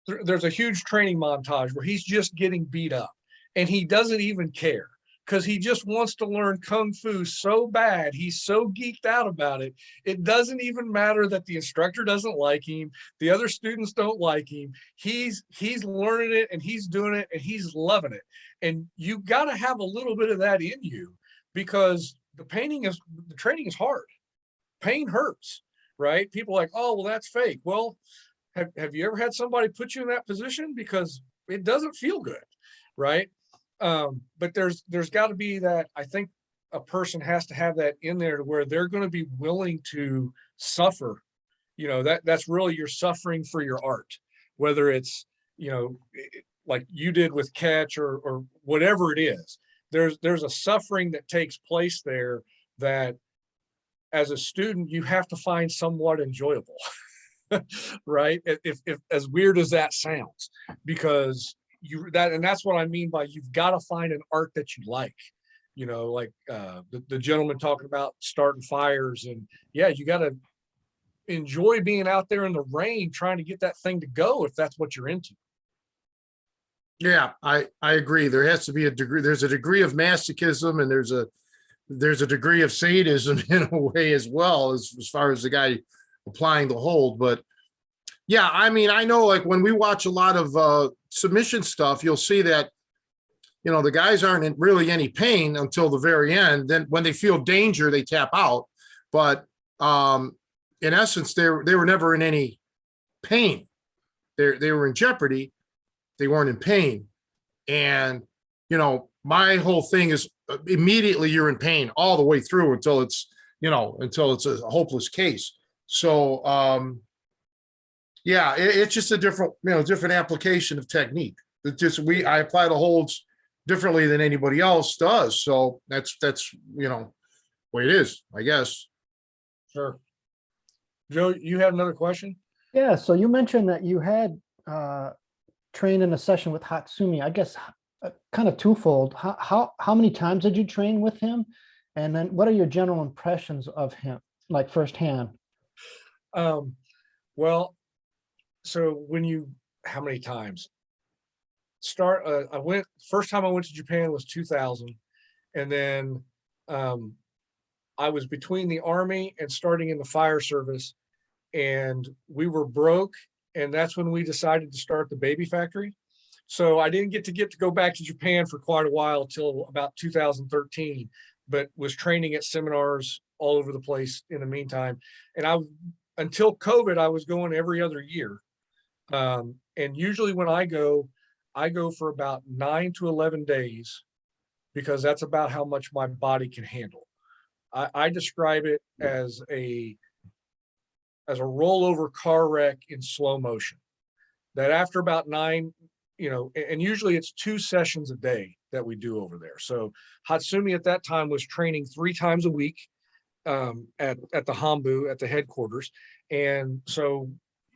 There's a huge training montage where he's just getting beat up and he doesn't even care because he just wants to learn Kung Fu so bad. He's so geeked out about it. It doesn't even matter that the instructor doesn't like him. The other students don't like him. He's learning it and he's doing it and he's loving it. And you got to have a little bit of that in you because the training is hard. Pain hurts, right? People are like, oh, well, that's fake. Well, have you ever had somebody put you in that position? Because it doesn't feel good, right? But there's got to be that. I think a person has to have that in there to where they're going to be willing to suffer. You know, that's really you're suffering for your art, whether it's, you know, like you did with catch or whatever it is. There's a suffering that takes place there that as a student, you have to find somewhat enjoyable. Right? If as weird as that sounds, because that's what I mean by you've got to find an art that you like, you know, like the gentleman talking about starting fires, and yeah, you got to enjoy being out there in the rain trying to get that thing to go if that's what you're into. Yeah, I agree. There has to be a degree. There's a degree of masochism and there's a degree of sadism in a way as well as far as the guy applying the hold. But yeah, I mean, I know like when we watch a lot of submission stuff, you'll see that, you know, the guys aren't in really any pain until the very end. Then when they feel danger, they tap out. But in essence, they were never in any pain. They were in jeopardy. They weren't in pain. And, you know, my whole thing is immediately you're in pain all the way through until it's a hopeless case. So, yeah, it's just a different application of technique. It's just I apply the holds differently than anybody else does. So that's you know, the way it is, I guess. Sure. Joe, you had another question? Yeah, so you mentioned that you had trained in a session with Hatsumi. I guess kind of twofold. How many times did you train with him? And then what are your general impressions of him, like firsthand? Well, so how many times? First time I went to Japan was 2000. And then I was between the Army and starting in the fire service, and we were broke. And that's when we decided to start the baby factory. So I didn't get to go back to Japan for quite a while till about 2013, but was training at seminars all over the place in the meantime. And until COVID, I was going every other year. And usually when I go for about 9 to 11 days, because that's about how much my body can handle. I describe it as a rollover car wreck in slow motion, that after about 9, you know, and usually it's 2 sessions a day that we do over there. So Hatsumi at that time was training 3 times a week at the Hambu, at the headquarters. And so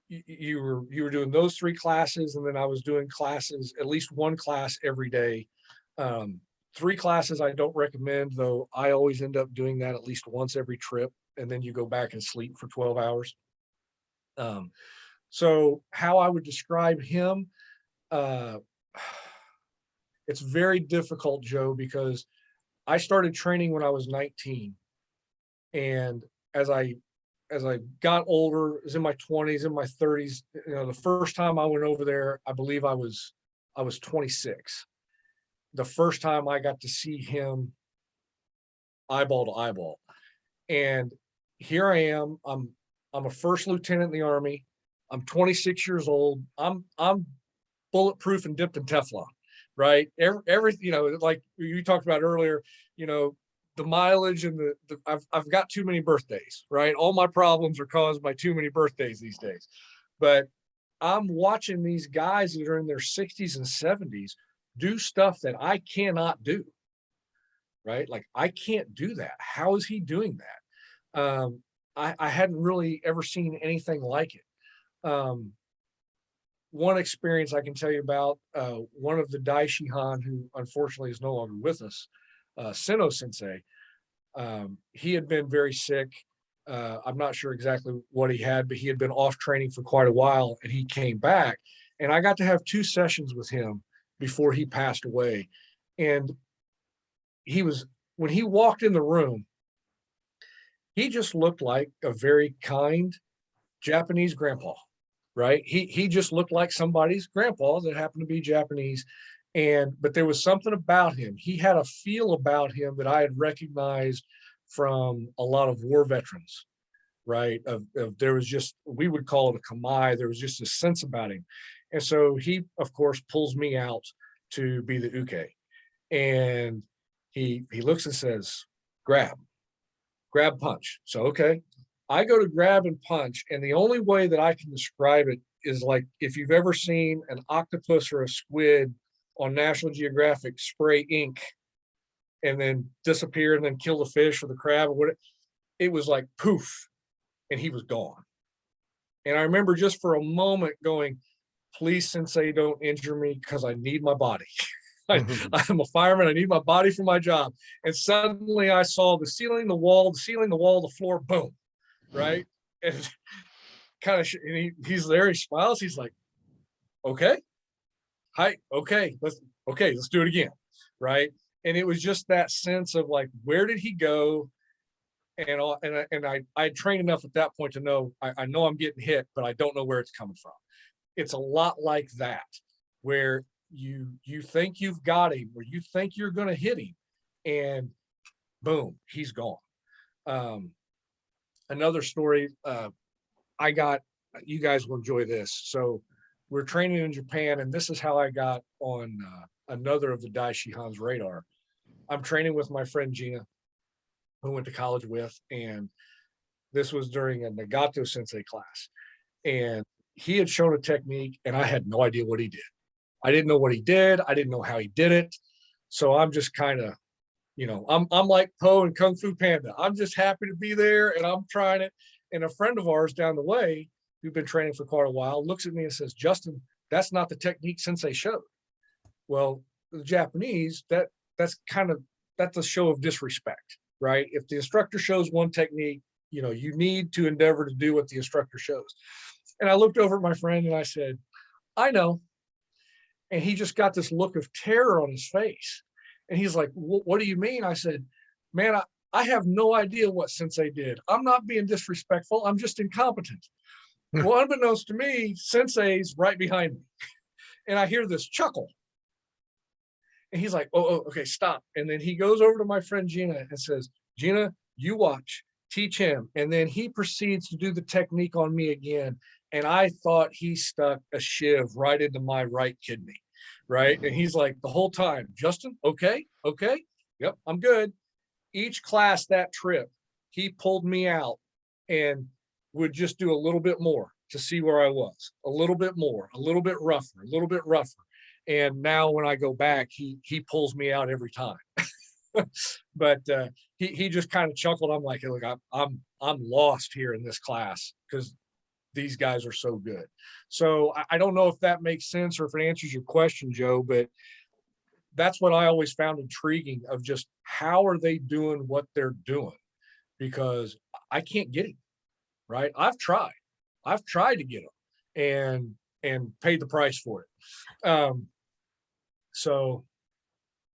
you were doing those 3 classes, and then I was doing classes, at least 1 class every day. 3 classes I don't recommend, though I always end up doing that at least once every trip, and then you go back and sleep for 12 hours. So how I would describe him, it's very difficult, Joe, because I started training when I was 19, And as I got older, was in my 20s, in my 30s, the first time I went over there, I believe I was 26. The first time I got to see him eyeball to eyeball. And here I am. I'm a first lieutenant in the Army. I'm 26 years old. I'm bulletproof and dipped in Teflon, right? Everything, like you talked about earlier, the mileage and I've got too many birthdays, right? All my problems are caused by too many birthdays these days. But I'm watching these guys that are in their 60s and 70s do stuff that I cannot do, right? Like I can't do that. How is he doing that? I hadn't really ever seen anything like it. One experience I can tell you about, one of the Daishihan, who unfortunately is no longer with us, Seno Sensei, he had been very sick. I'm not sure exactly what he had, but he had been off training for quite a while, and he came back. And I got to have 2 sessions with him before he passed away. And when he walked in the room, he just looked like a very kind Japanese grandpa, right? He just looked like somebody's grandpa that happened to be Japanese. But there was something about him. He had a feel about him that I had recognized from a lot of war veterans, right? There was just, we would call it a kamai. There was just a sense about him. And so he, of course, pulls me out to be the uke. And he looks and says, grab, punch. So, okay. I go to grab and punch. And the only way that I can describe it is like if you've ever seen an octopus or a squid on National Geographic spray ink and then disappear and then kill the fish or the crab or what, it was like poof, and he was gone. And I remember just for a moment going, please, Sensei, don't injure me because I need my body. I'm a fireman. I need my body for my job. And suddenly I saw the ceiling, the wall, the floor, boom, right? And kind of, and he's there, he smiles. He's like, okay, hi, okay, let's do it again, right? And it was just that sense of like, where did he go? And I trained enough at that point to know, I know I'm getting hit, but I don't know where it's coming from. It's a lot like that, where you think you've got him, or you think you're going to hit him, and boom, he's gone. Another story, you guys will enjoy this. So we're training in Japan, and this is how I got on another of the Daishihan's radar. I'm training with my friend Gina, who went to college with, and this was during a Nagato Sensei class. And he had shown a technique, and I had no idea what he did. I didn't know what he did. I didn't know how he did it. So I'm just kind of, I'm like Po and Kung Fu Panda. I'm just happy to be there, and I'm trying it. And a friend of ours down the way, who'd been training for quite a while, looks at me and says, Justin, that's not the technique Sensei showed. Well, the Japanese, that's a show of disrespect, right? If the instructor shows one technique, you need to endeavor to do what the instructor shows. And I looked over at my friend and I said, I know. And he just got this look of terror on his face. And he's like, what do you mean? I said, man, I have no idea what Sensei did. I'm not being disrespectful. I'm just incompetent. Well, unbeknownst to me, Sensei's right behind me. And I hear this chuckle. And he's like, oh, okay, stop. And then he goes over to my friend Gina and says, Gina, you watch, teach him. And then he proceeds to do the technique on me again. And I thought he stuck a shiv right into my right kidney, right? And he's like the whole time, Justin, okay, yep, I'm good. Each class that trip, he pulled me out and would just do a little bit more to see where I was, a little bit more, a little bit rougher, a little bit rougher. And now when I go back, he pulls me out every time. But he just kind of chuckled. I'm like, look, I'm lost here in this class because these guys are so good. So I don't know if that makes sense or if it answers your question, Joe, but that's what I always found intriguing of just how are they doing what they're doing? Because I can't get him, right? I've tried to get him and paid the price for it. So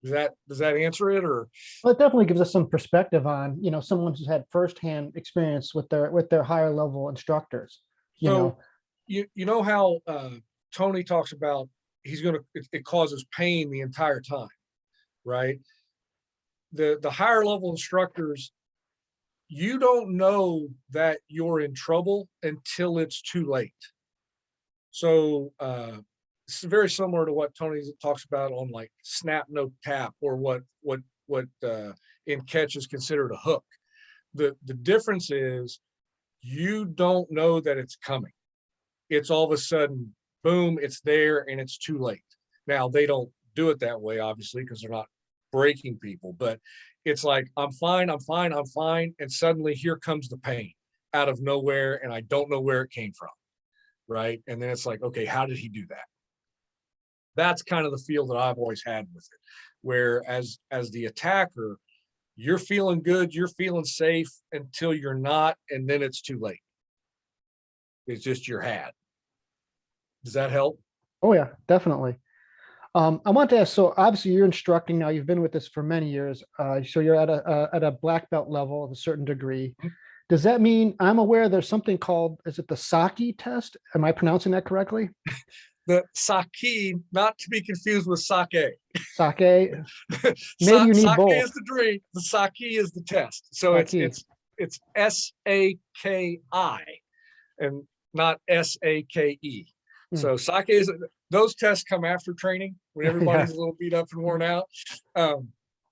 Does that answer it? Or Well, it definitely gives us some perspective on, someone who's had firsthand experience with their higher level instructors, you so know. you know how Tony talks about it causes pain the entire time, right? The higher level instructors, you don't know that you're in trouble until it's too late. So it's very similar to what Tony talks about on like snap, no tap, or what in catch is considered a hook. The difference is you don't know that it's coming. It's all of a sudden, boom, it's there and it's too late. Now they don't do it that way, obviously, because they're not breaking people, but it's like, I'm fine. And suddenly here comes the pain out of nowhere. And I don't know where it came from. Right. And then it's like, okay, how did he do that? That's kind of the feel that I've always had with it, where as the attacker, you're feeling good, you're feeling safe until you're not, and then it's too late. It's just your hat. Does that help? Oh yeah, definitely. I want to ask, so obviously you're instructing now, you've been with this for many years. So you're at a black belt level of a certain degree. Does that mean, I'm aware there's something called, is it the Saki test? Am I pronouncing that correctly? The Cecchine, not to be confused with sake. Sake? Maybe you need Sake both. is the drink, the sake is the test. So Saki. it's SAKI and not SAKE. So sake is, those tests come after training when everybody's a little beat up and worn out.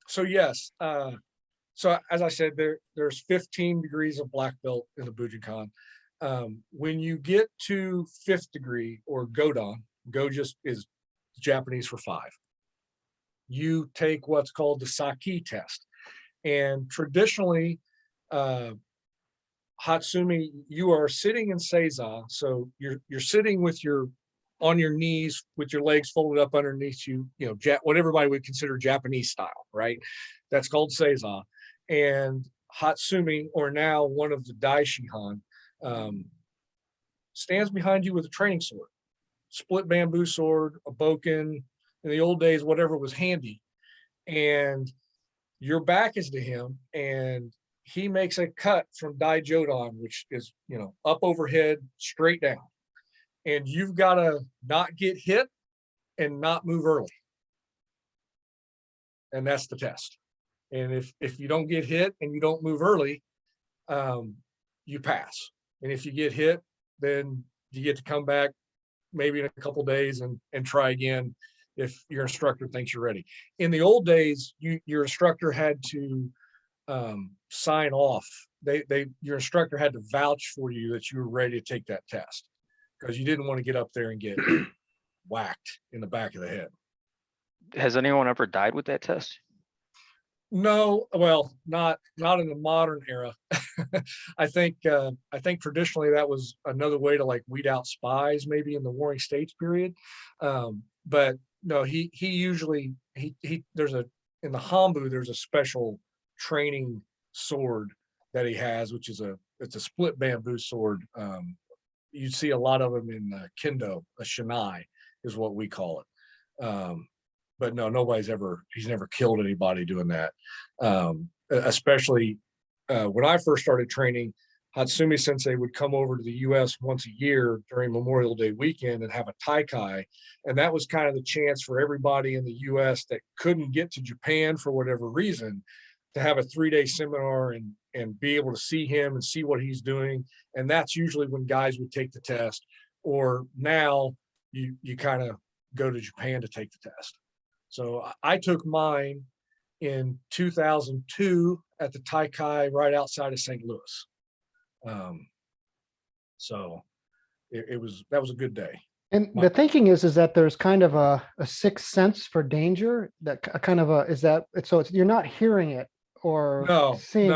So yes, so as I said, there's 15 degrees of black belt in the Bujinkan. When you get to 5th degree or Godan, Go just is Japanese for 5. You take what's called the Saki test. And traditionally, Hatsumi, you are sitting in Seiza. So you're sitting with on your knees with your legs folded up underneath you, what everybody would consider Japanese style, right? That's called Seiza. And Hatsumi, or now one of the Daishihan, stands behind you with a training sword, split bamboo sword, a boken, in the old days, whatever was handy. And your back is to him, and he makes a cut from Dai Jodan, which is, up overhead, straight down. And you've got to not get hit and not move early. And that's the test. And if you don't get hit and you don't move early, you pass. And if you get hit, then you get to come back maybe in a couple days and try again if your instructor thinks you're ready. In the old days, your instructor had to sign off. Your instructor had to vouch for you that you were ready to take that test, because you didn't want to get up there and get whacked in the back of the head. Has anyone ever died with that test? No, well, not in the modern era. I think traditionally that was another way to like weed out spies, maybe in the Warring States period. But no, he usually there's in the Hambu, there's a special training sword that he has, which is it's a split bamboo sword. You see a lot of them in Kendo, a shinai is what we call it. But no, he's never killed anybody doing that. Especially when I first started training, Hatsumi Sensei would come over to the US once a year during Memorial Day weekend and have a taikai. And that was kind of the chance for everybody in the US that couldn't get to Japan for whatever reason to have a 3-day seminar and be able to see him and see what he's doing. And that's usually when guys would take the test, or now you kind of go to Japan to take the test. So I took mine in 2002 at the Taikai right outside of St. Louis. So that was a good day. And the thinking is that there's kind of a sixth sense for danger, that kind of you're not hearing it or seeing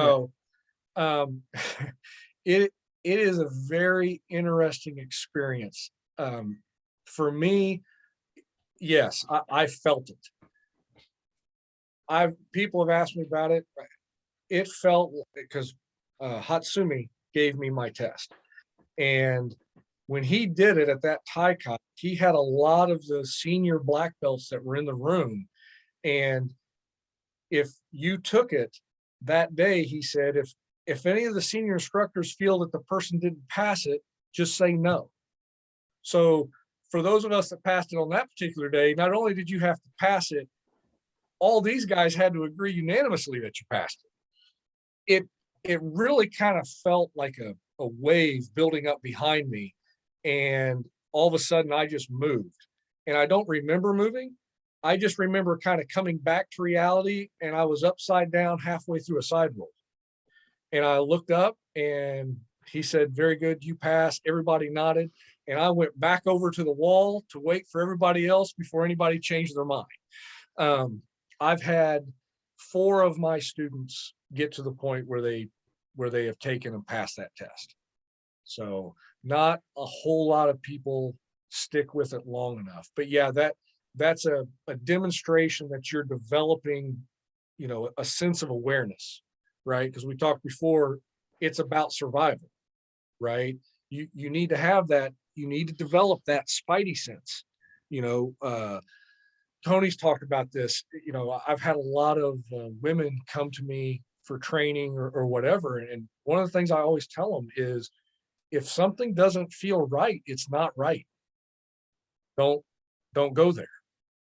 it. It is a very interesting experience. For me, yes, I felt it. People have asked me about it. It felt, because Hatsumi gave me my test, and when he did it at that Taikai, he had a lot of the senior black belts that were in the room, and if you took it that day, he said, if any of the senior instructors feel that the person didn't pass it, just say no. So for those of us that passed it on that particular day, not only did you have to pass it, all these guys had to agree unanimously that you passed it. It really kind of felt like a wave building up behind me. And all of a sudden I just moved, and I don't remember moving. I just remember kind of coming back to reality, and I was upside down halfway through a side roll. And I looked up and he said, very good, you passed. Everybody nodded. And I went back over to the wall to wait for everybody else before anybody changed their mind. I've had 4 of my students get to the point where they have taken and passed that test. So not a whole lot of people stick with it long enough. But yeah, that's a demonstration that you're developing, a sense of awareness, right? Because we talked before, it's about survival, right? You need to have that. You need to develop that spidey sense. Tony's talked about this. I've had a lot of women come to me for training or whatever. And one of the things I always tell them is, if something doesn't feel right, it's not right. Don't go there,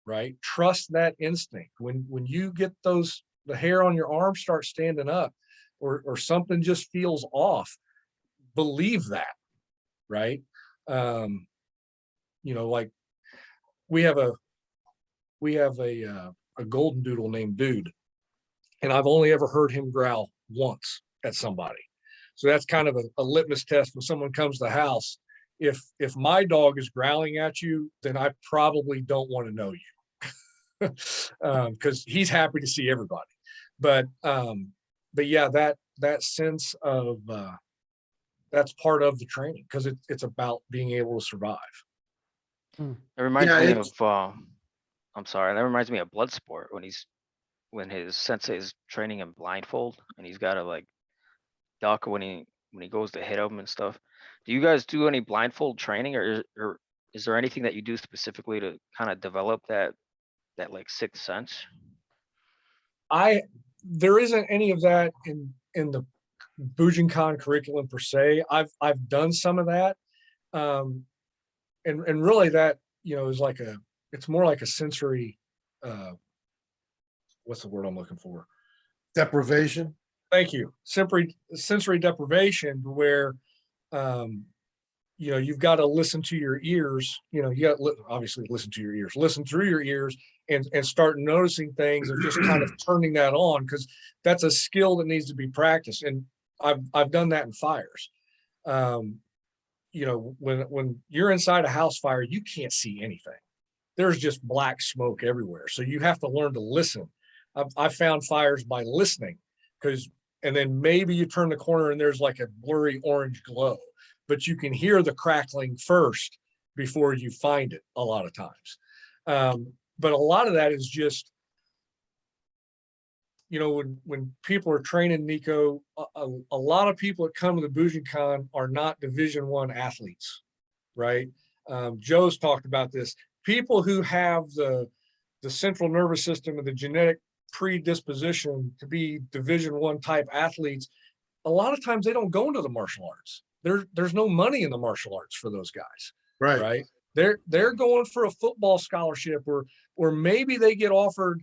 right? Trust that instinct. When you get the hair on your arm start standing up, or something just feels off, believe that, right? Like we have a golden doodle named Dude, and I've only ever heard him growl once at somebody. So that's kind of a litmus test when someone comes to the house. If my dog is growling at you, then I probably don't want to know you, because he's happy to see everybody. But yeah, that sense of that's part of the training, because it's about being able to survive. It reminds Yeah, me it's- of, I'm sorry, that reminds me of Bloodsport when his sensei is training him blindfold and he's got to like duck when he goes to hit him and stuff. Do you guys do any blindfold training, or is there anything that you do specifically to kind of develop that like sixth sense? There isn't any of that in the Bujinkan curriculum per se. I've done some of that. And really that, is it's more like a sensory, what's the word I'm looking for? Deprivation. Thank you. Sensory deprivation, where, you've got to listen to your ears. You got to obviously listen to your ears, listen through your ears, and start noticing things and just kind of turning that on, because that's a skill that needs to be practiced. And I've done that in fires. When you're inside a house fire, you can't see anything. There's just black smoke everywhere. So you have to learn to listen. I found fires by listening, and then maybe you turn the corner and there's like a blurry orange glow, but you can hear the crackling first before you find it a lot of times. But a lot of that is just, when people are training, Nico, a lot of people that come to the Bujinkan are not Division I athletes, right? Joe's talked about this. People who have the central nervous system and the genetic predisposition to be Division I type athletes, a lot of times they don't go into the martial arts. There's no money in the martial arts for those guys, right? They're going for a football scholarship, or maybe they get offered,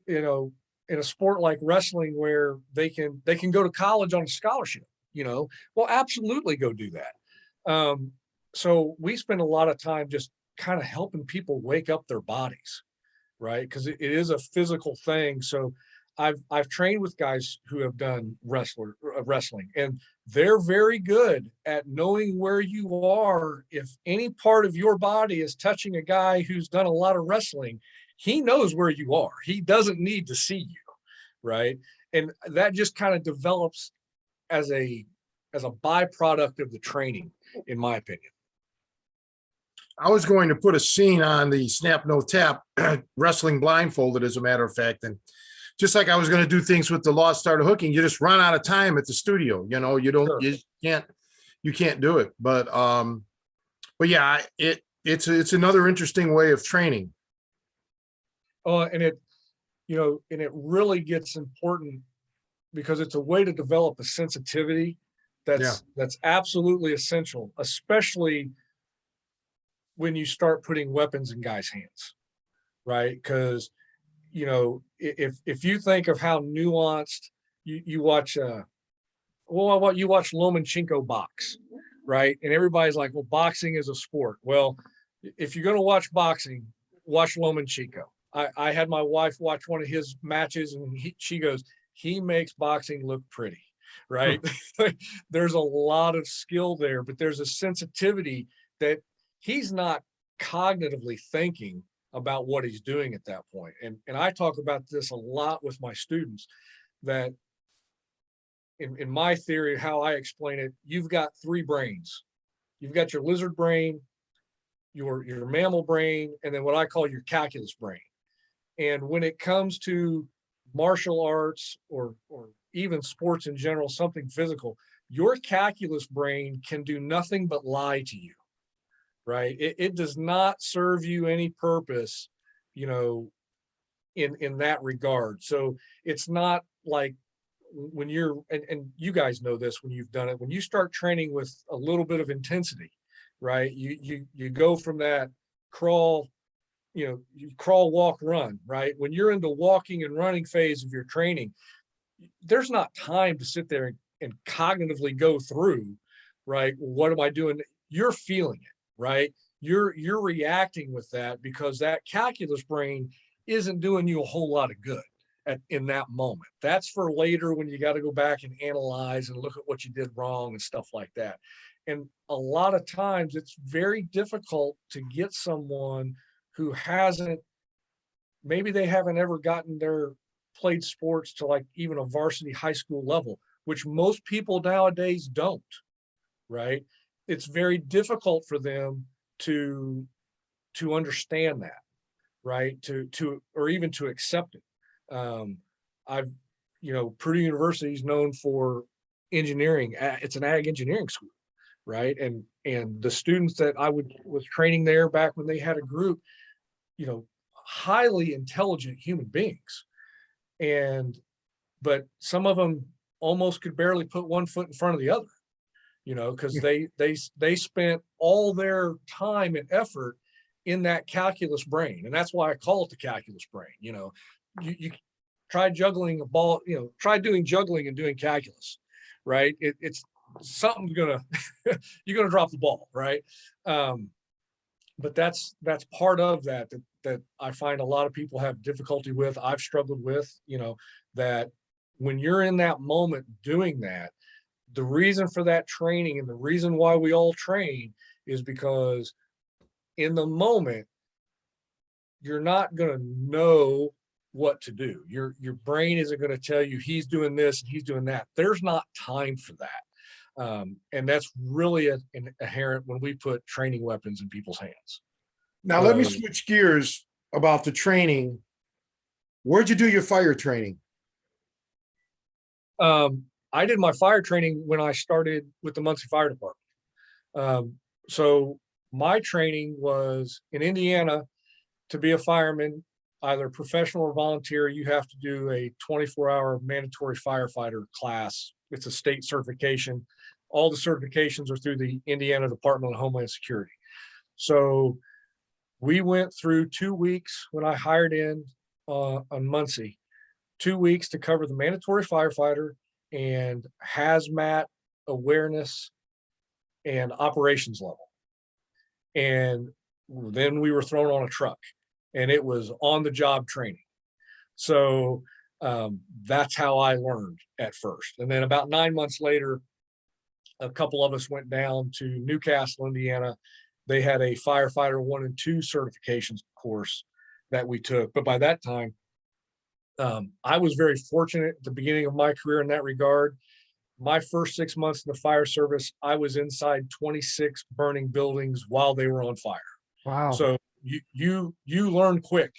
in a sport like wrestling where they can go to college on a scholarship. Well, absolutely go do that. So we spend a lot of time just kind of helping people wake up their bodies, right? Because it is a physical thing. So I've trained with guys who have done wrestling, and they're very good at knowing where you are. If any part of your body is touching a guy who's done a lot of wrestling, he knows where you are. He doesn't need to see you, right? And that just kind of develops as a byproduct of the training, in my opinion. I was going to put a scene on the Snap No Tap wrestling blindfolded, as a matter of fact. And just like I was going to do things with the Lost Art of Hooking, you just run out of time at the studio. You can't do it. But yeah, it's another interesting way of training. Oh, and and it really gets important because it's a way to develop a sensitivity that's absolutely essential, especially when you start putting weapons in guys' hands, right? Because if you think of how nuanced you watch you watch Lomachenko box, right? And everybody's like, well, boxing is a sport. Well, if you're going to watch boxing, watch Lomachenko. I had my wife watch one of his matches, and she goes, he makes boxing look pretty, right? There's a lot of skill there, but there's a sensitivity that he's not cognitively thinking about what he's doing at that point. And I talk about this a lot with my students, that in my theory, how I explain it, you've got three brains. You've got your lizard brain, your mammal brain, and then what I call your calculus brain. And when it comes to martial arts or even sports in general, something physical, your calculus brain can do nothing but lie to you, right? It does not serve you any purpose, in that regard. So it's not like when you're, and you guys know this when you've done it, when you start training with a little bit of intensity, right? You go from that crawl, you crawl, walk, run, right? When you're in the walking and running phase of your training, there's not time to sit there and cognitively go through, right? What am I doing? You're feeling it, right? You're reacting with that because that calculus brain isn't doing you a whole lot of good in that moment. That's for later when you got to go back and analyze and look at what you did wrong and stuff like that. And a lot of times it's very difficult to get someone who maybe they haven't ever played sports to like even a varsity high school level, which most people nowadays don't, right? It's very difficult for them to understand that, right? Or even to accept it. Purdue University is known for engineering. It's an ag engineering school, right? And the students that I was training there back when they had a group, highly intelligent human beings. But some of them almost could barely put one foot in front of the other, because they spent all their time and effort in that calculus brain. And that's why I call it the calculus brain. You try juggling a ball, try doing juggling and doing calculus, right? It's something's you're gonna drop the ball, right? But that's part of that I find a lot of people have difficulty with. I've struggled with, that when you're in that moment doing that, the reason for that training and the reason why we all train is because in the moment, you're not going to know what to do. Your brain isn't going to tell you he's doing this and he's doing that. There's not time for that. And that's really inherent when we put training weapons in people's hands. Now, let me switch gears about the training. Where'd you do your fire training? I did my fire training when I started with the Muncie Fire Department. So my training was in Indiana. To be a fireman, either professional or volunteer, you have to do a 24-hour mandatory firefighter class. It's a state certification. All the certifications are through the Indiana Department of Homeland Security. So we went through 2 weeks when I hired in on Muncie, 2 weeks to cover the mandatory firefighter and hazmat awareness and operations level. And then we were thrown on a truck, and it was on the job training. So that's how I learned at first. And then about 9 months later, a couple of us went down to Newcastle, Indiana. They had a firefighter 1 and 2 certifications course that we took. But by that time, I was very fortunate at the beginning of my career in that regard. My first 6 months in the fire service, I was inside 26 burning buildings while they were on fire. Wow. So you learn quick,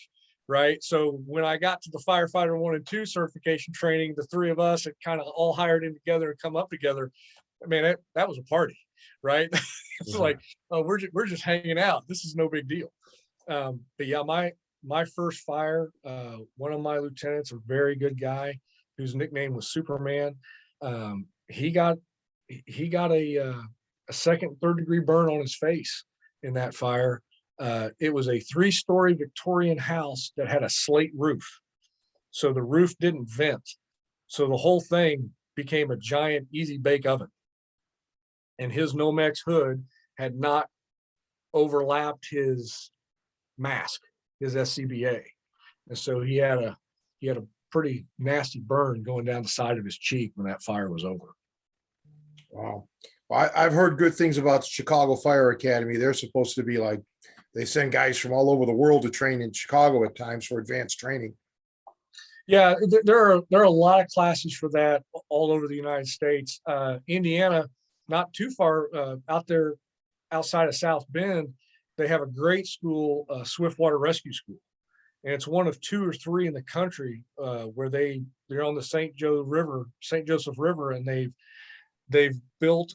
right? So when I got to the firefighter 1 and 2 certification training, the three of us had kind of all hired in together and come up together. I mean, that was a party, right? It's like, oh, we're just hanging out. This is no big deal. But yeah, my first fire, one of my lieutenants, a very good guy whose nickname was Superman. He got a second, third degree burn on his face in that fire. It was a 3-story Victorian house that had a slate roof. So the roof didn't vent. So the whole thing became a giant easy bake oven. And his Nomex hood had not overlapped his mask, his SCBA. And so he had a pretty nasty burn going down the side of his cheek when that fire was over. Wow. Well, I've heard good things about Chicago Fire Academy. They're supposed to be like, they send guys from all over the world to train in Chicago at times for advanced training. Yeah, there are a lot of classes for that all over the United States. Indiana, not too far out there outside of South Bend, they have a great school, Swiftwater Rescue School. And it's one of 2 or 3 in the country where they're on the St. Joseph River, and they've built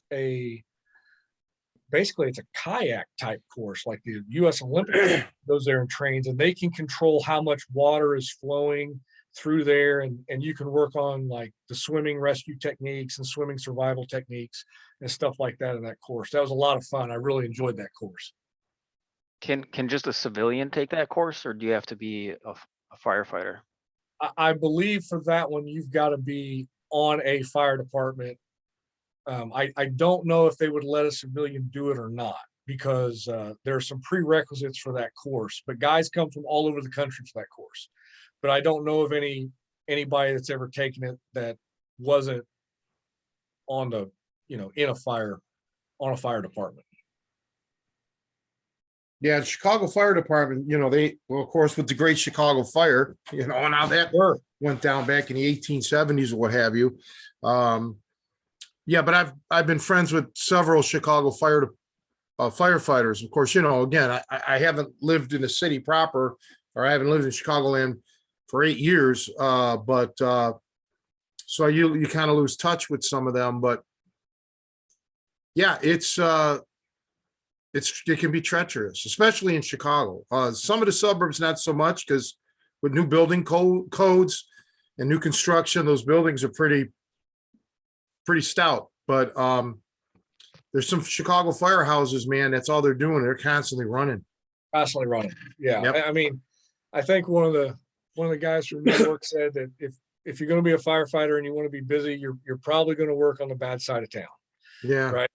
basically it's a kayak type course, like the US Olympics goes there and trains, and they can control how much water is flowing through there. And you can work on like the swimming rescue techniques and swimming survival techniques and stuff like that in that course. That was a lot of fun. I really enjoyed that course. Can just a civilian take that course, or do you have to be a firefighter? I believe for that one, you've got to be on a fire department. I don't know if they would let a civilian do it or not, because there are some prerequisites for that course, but guys come from all over the country for that course. But I don't know of anybody that's ever taken it that wasn't on the, on a fire department. Yeah, the Chicago Fire Department, of course, with the Great Chicago Fire, and how that Sure. went down back in the 1870s or what have you. Yeah, but I've been friends with several Chicago firefighters. Of course, again, I haven't lived in the city proper, or I haven't lived in Chicagoland for 8 years. But so you kind of lose touch with some of them. But yeah, it can be treacherous, especially in Chicago. Some of the suburbs, not so much, because with new building codes and new construction, those buildings are pretty stout. But there's some Chicago firehouses, man, that's all they're doing. They're constantly running. Yeah. Yep. I mean, I think one of the guys from New York said that if you're going to be a firefighter and you want to be busy, you're probably going to work on the bad side of town. Yeah. Right.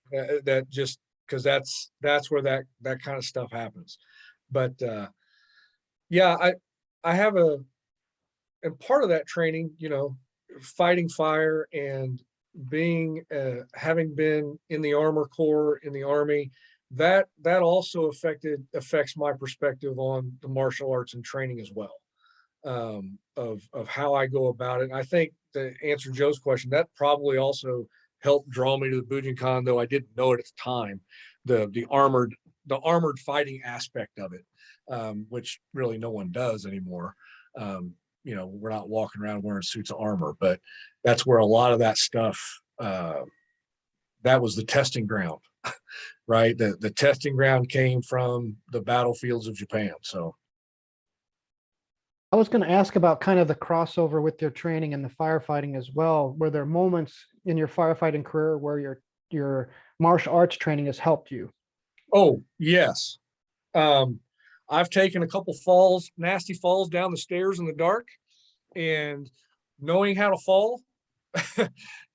That just because that's where that kind of stuff happens. But yeah, I have and part of that training, fighting fire and being having been in the Armor Corps in the Army, that also affects my perspective on the martial arts and training as well, of how I go about it. And I think, to answer Joe's question, that probably also helped draw me to the Bujinkan, though I didn't know it at the time, the armored fighting aspect of it, which really no one does anymore. We're not walking around wearing suits of armor, but that's where a lot of that stuff, that was the testing ground, right? The testing ground came from the battlefields of Japan. So I was going to ask about kind of the crossover with your training and the firefighting as well. Were there moments in your firefighting career where your martial arts training has helped you? Oh, yes. I've taken a couple nasty falls down the stairs in the dark, and knowing how to fall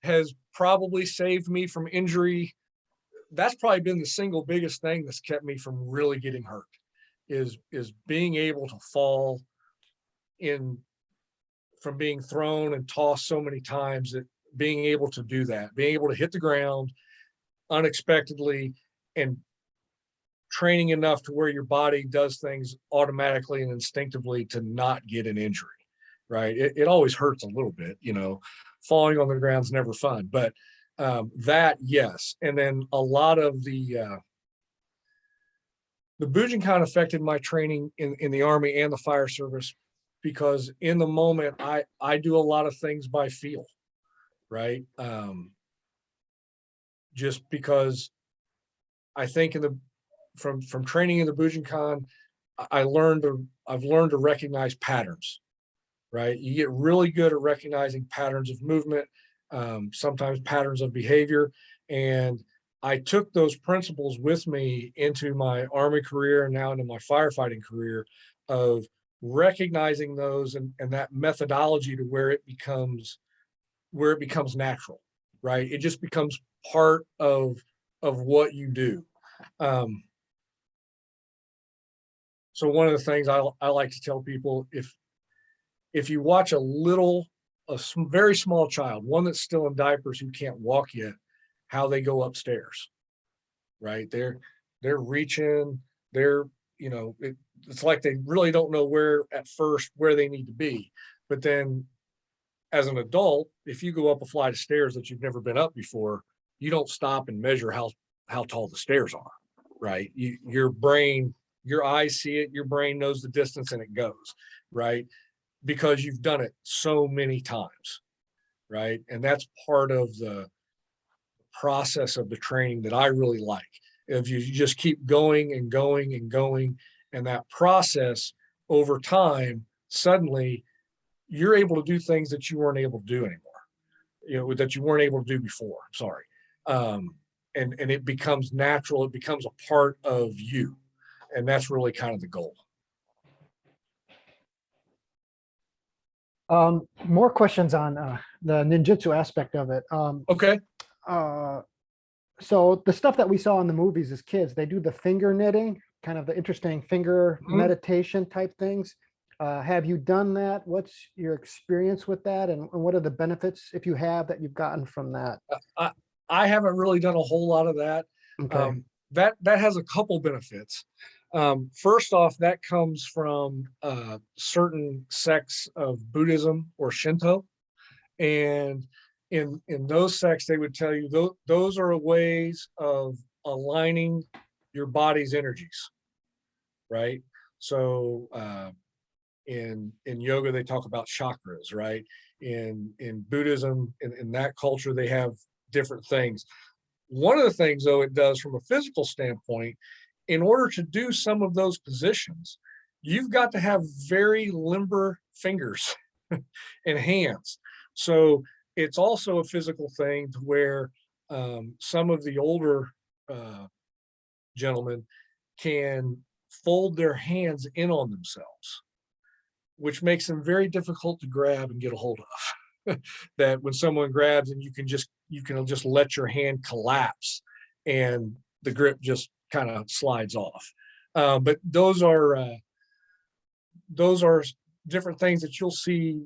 has probably saved me from injury. That's probably been the single biggest thing that's kept me from really getting hurt, is being able to fall from being thrown and tossed so many times, that being able to do that, being able to hit the ground unexpectedly and training enough to where your body does things automatically and instinctively to not get an injury, right? It always hurts a little bit, falling on the ground's never fun, but that, yes. And then a lot of the Bujinkan affected my training in the Army and the fire service, because in the moment, I do a lot of things by feel, right? Just because I think from training in the Bujinkan, I've learned to recognize patterns, right? You get really good at recognizing patterns of movement, sometimes patterns of behavior. And I took those principles with me into my Army career and now into my firefighting career of recognizing those and that methodology to where it becomes natural, right? It just becomes part of what you do. So one of the things I like to tell people, if you watch a very small child, one that's still in diapers who can't walk yet, how they go upstairs, right? They're reaching, it's like they really don't know where they need to be. But then as an adult, if you go up a flight of stairs that you've never been up before, you don't stop and measure how tall the stairs are, right? Your eyes see it, your brain knows the distance and it goes, right? Because you've done it so many times, right? And that's part of the process of the training that I really like. If you just keep going and going and going, and that process over time, suddenly you're able to do things that you weren't able to do anymore, that you weren't able to do before. Sorry. And it becomes natural. It becomes a part of you. And that's really kind of the goal. More questions on the ninjutsu aspect of it. Okay. So the stuff that we saw in the movies as kids, they do the finger knitting, kind of the interesting finger meditation type things. Have you done that? What's your experience with that? And what are the benefits, if you have, that you've gotten from that? I haven't really done a whole lot of that. Okay. That has a couple benefits. First off, that comes from certain sects of Buddhism or Shinto. And in those sects, they would tell you those are ways of aligning your body's energies, right? So in yoga, they talk about chakras, right? In Buddhism, in that culture, they have different things. One of the things, though, it does from a physical standpoint, in order to do some of those positions, you've got to have very limber fingers and hands. So it's also a physical thing to where some of the older gentlemen can fold their hands in on themselves, which makes them very difficult to grab and get a hold of. That when someone grabs and you can just let your hand collapse and the grip just kind of slides off. But those are different things that you'll see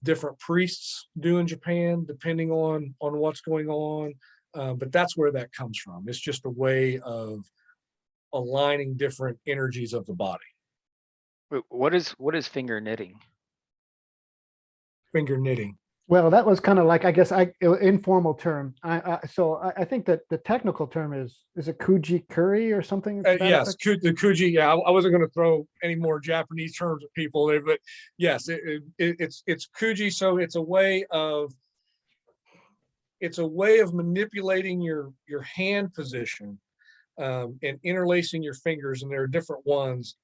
different priests do in Japan, depending on what's going on. But that's where that comes from. It's just a way of aligning different energies of the body. Wait, what is finger knitting? Finger knitting. Well, that was kind of like, I guess, informal term. I think that the technical term is it kuji curry or something? Yes, the kuji. Yeah, I wasn't going to throw any more Japanese terms at people there, but yes, it's kuji. So it's a way of manipulating your hand position and interlacing your fingers, and there are different ones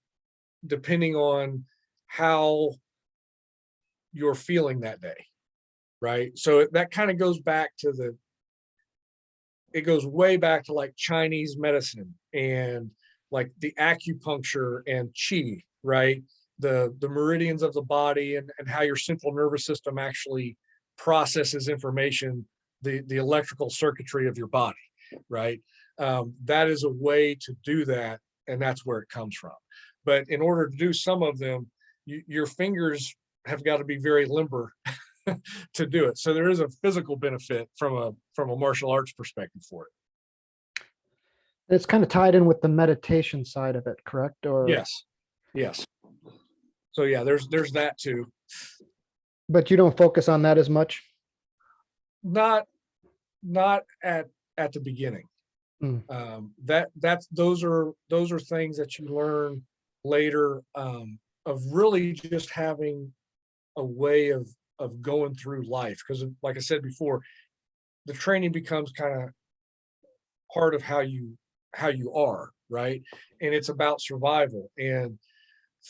depending on how you're feeling that day. Right. So that kind of goes back to it goes way back to like Chinese medicine and like the acupuncture and qi, right? The meridians of the body and how your central nervous system actually processes information, the electrical circuitry of your body, right? That is a way to do that. And that's where it comes from. But in order to do some of them, your fingers have got to be very limber to do it. So there is a physical benefit from a martial arts perspective for it. It's kind of tied in with the meditation side of it, correct? Or yes. So yeah, there's that too. But you don't focus on that as much? Not at the beginning. Those are things that you learn later, of really just having a way of going through life. Because like I said before, the training becomes kind of part of how you are, right? And it's about survival, and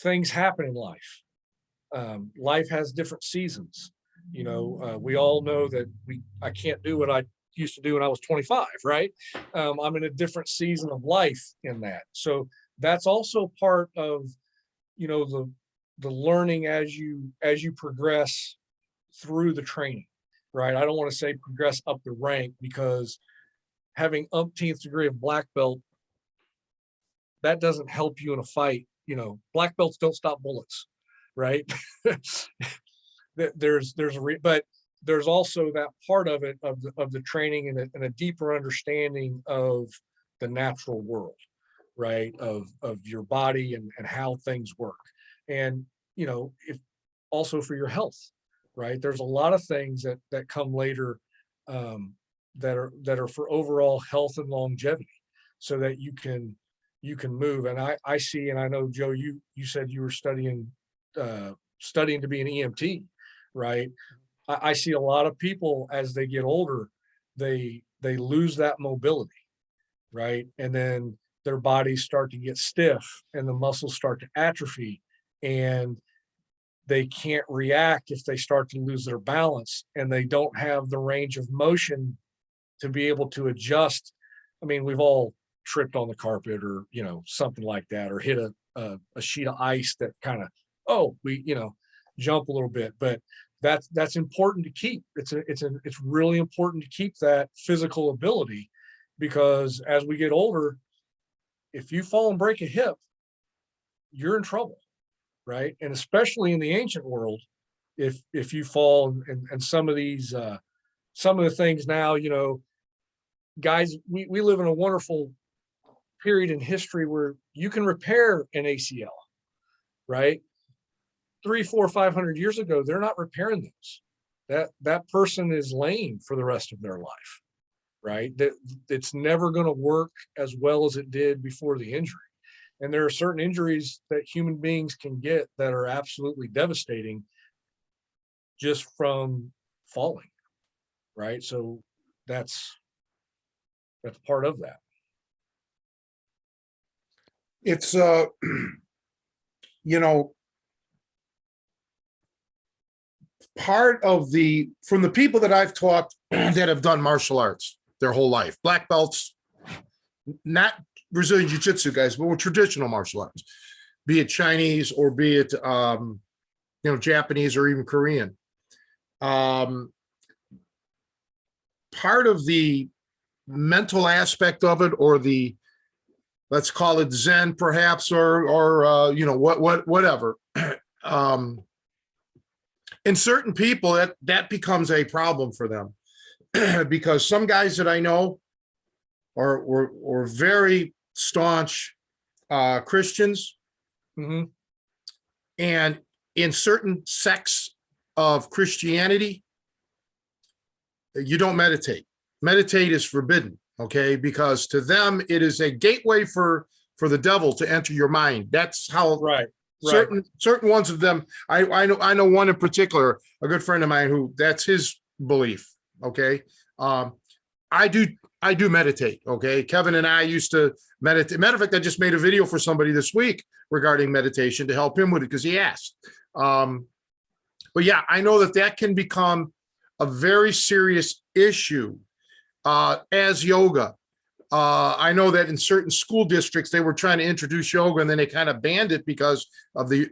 things happen in life. Life has different seasons. We all know that I can't do what I used to do when I was 25, right? I'm in a different season of life in that. So that's also part of, the learning as you progress through the training, right? I don't want to say progress up the rank, because having umpteenth degree of black belt, that doesn't help you in a fight. Black belts don't stop bullets, right? But there's also that part of it, of the training, and a deeper understanding of the natural world, right? Of your body and how things work. And, if also for your health, right? There's a lot of things that come later, that are for overall health and longevity, so that you can move. And I see, and I know, Joe, you said you were studying to be an EMT, right? I see a lot of people as they get older, they lose that mobility, right? And then their bodies start to get stiff and the muscles start to atrophy, and they can't react if they start to lose their balance, and they don't have the range of motion to be able to adjust. I mean, we've all tripped on the carpet, or something like that, or hit a sheet of ice that kind of, we jump a little bit. But that's important to keep. It's really important to keep that physical ability, because as we get older, if you fall and break a hip, you're in trouble, right? And especially in the ancient world, if you fall, and some of the things now, guys, we live in a wonderful period in history where you can repair an ACL, right? 300, 400, 500 years ago, they're not repairing those. That person is lame for the rest of their life, right? It's never going to work as well as it did before the injury. And there are certain injuries that human beings can get that are absolutely devastating just from falling, right? So that's part of that. It's, part of from the people that I've talked that have done martial arts their whole life, black belts, not Brazilian jiu-jitsu guys, but traditional martial arts, be it Chinese or be it, Japanese or even Korean. Part of the mental aspect of it, or let's call it Zen perhaps, or whatever. In certain people, that becomes a problem for them, because some guys that I know were very staunch Christians. Mm-hmm. And in certain sects of Christianity, you don't meditate. Meditate is forbidden, okay? Because to them, it is a gateway for the devil to enter your mind. That's how certain ones of them. I know one in particular, a good friend of mine, who that's his belief. Okay, I do meditate. Okay, Kevin and I used to meditate. Matter of fact, I just made a video for somebody this week regarding meditation to help him with it, because he asked. But yeah, I know that can become a very serious issue as yoga. I know that in certain school districts, they were trying to introduce yoga, and then they kind of banned it because of the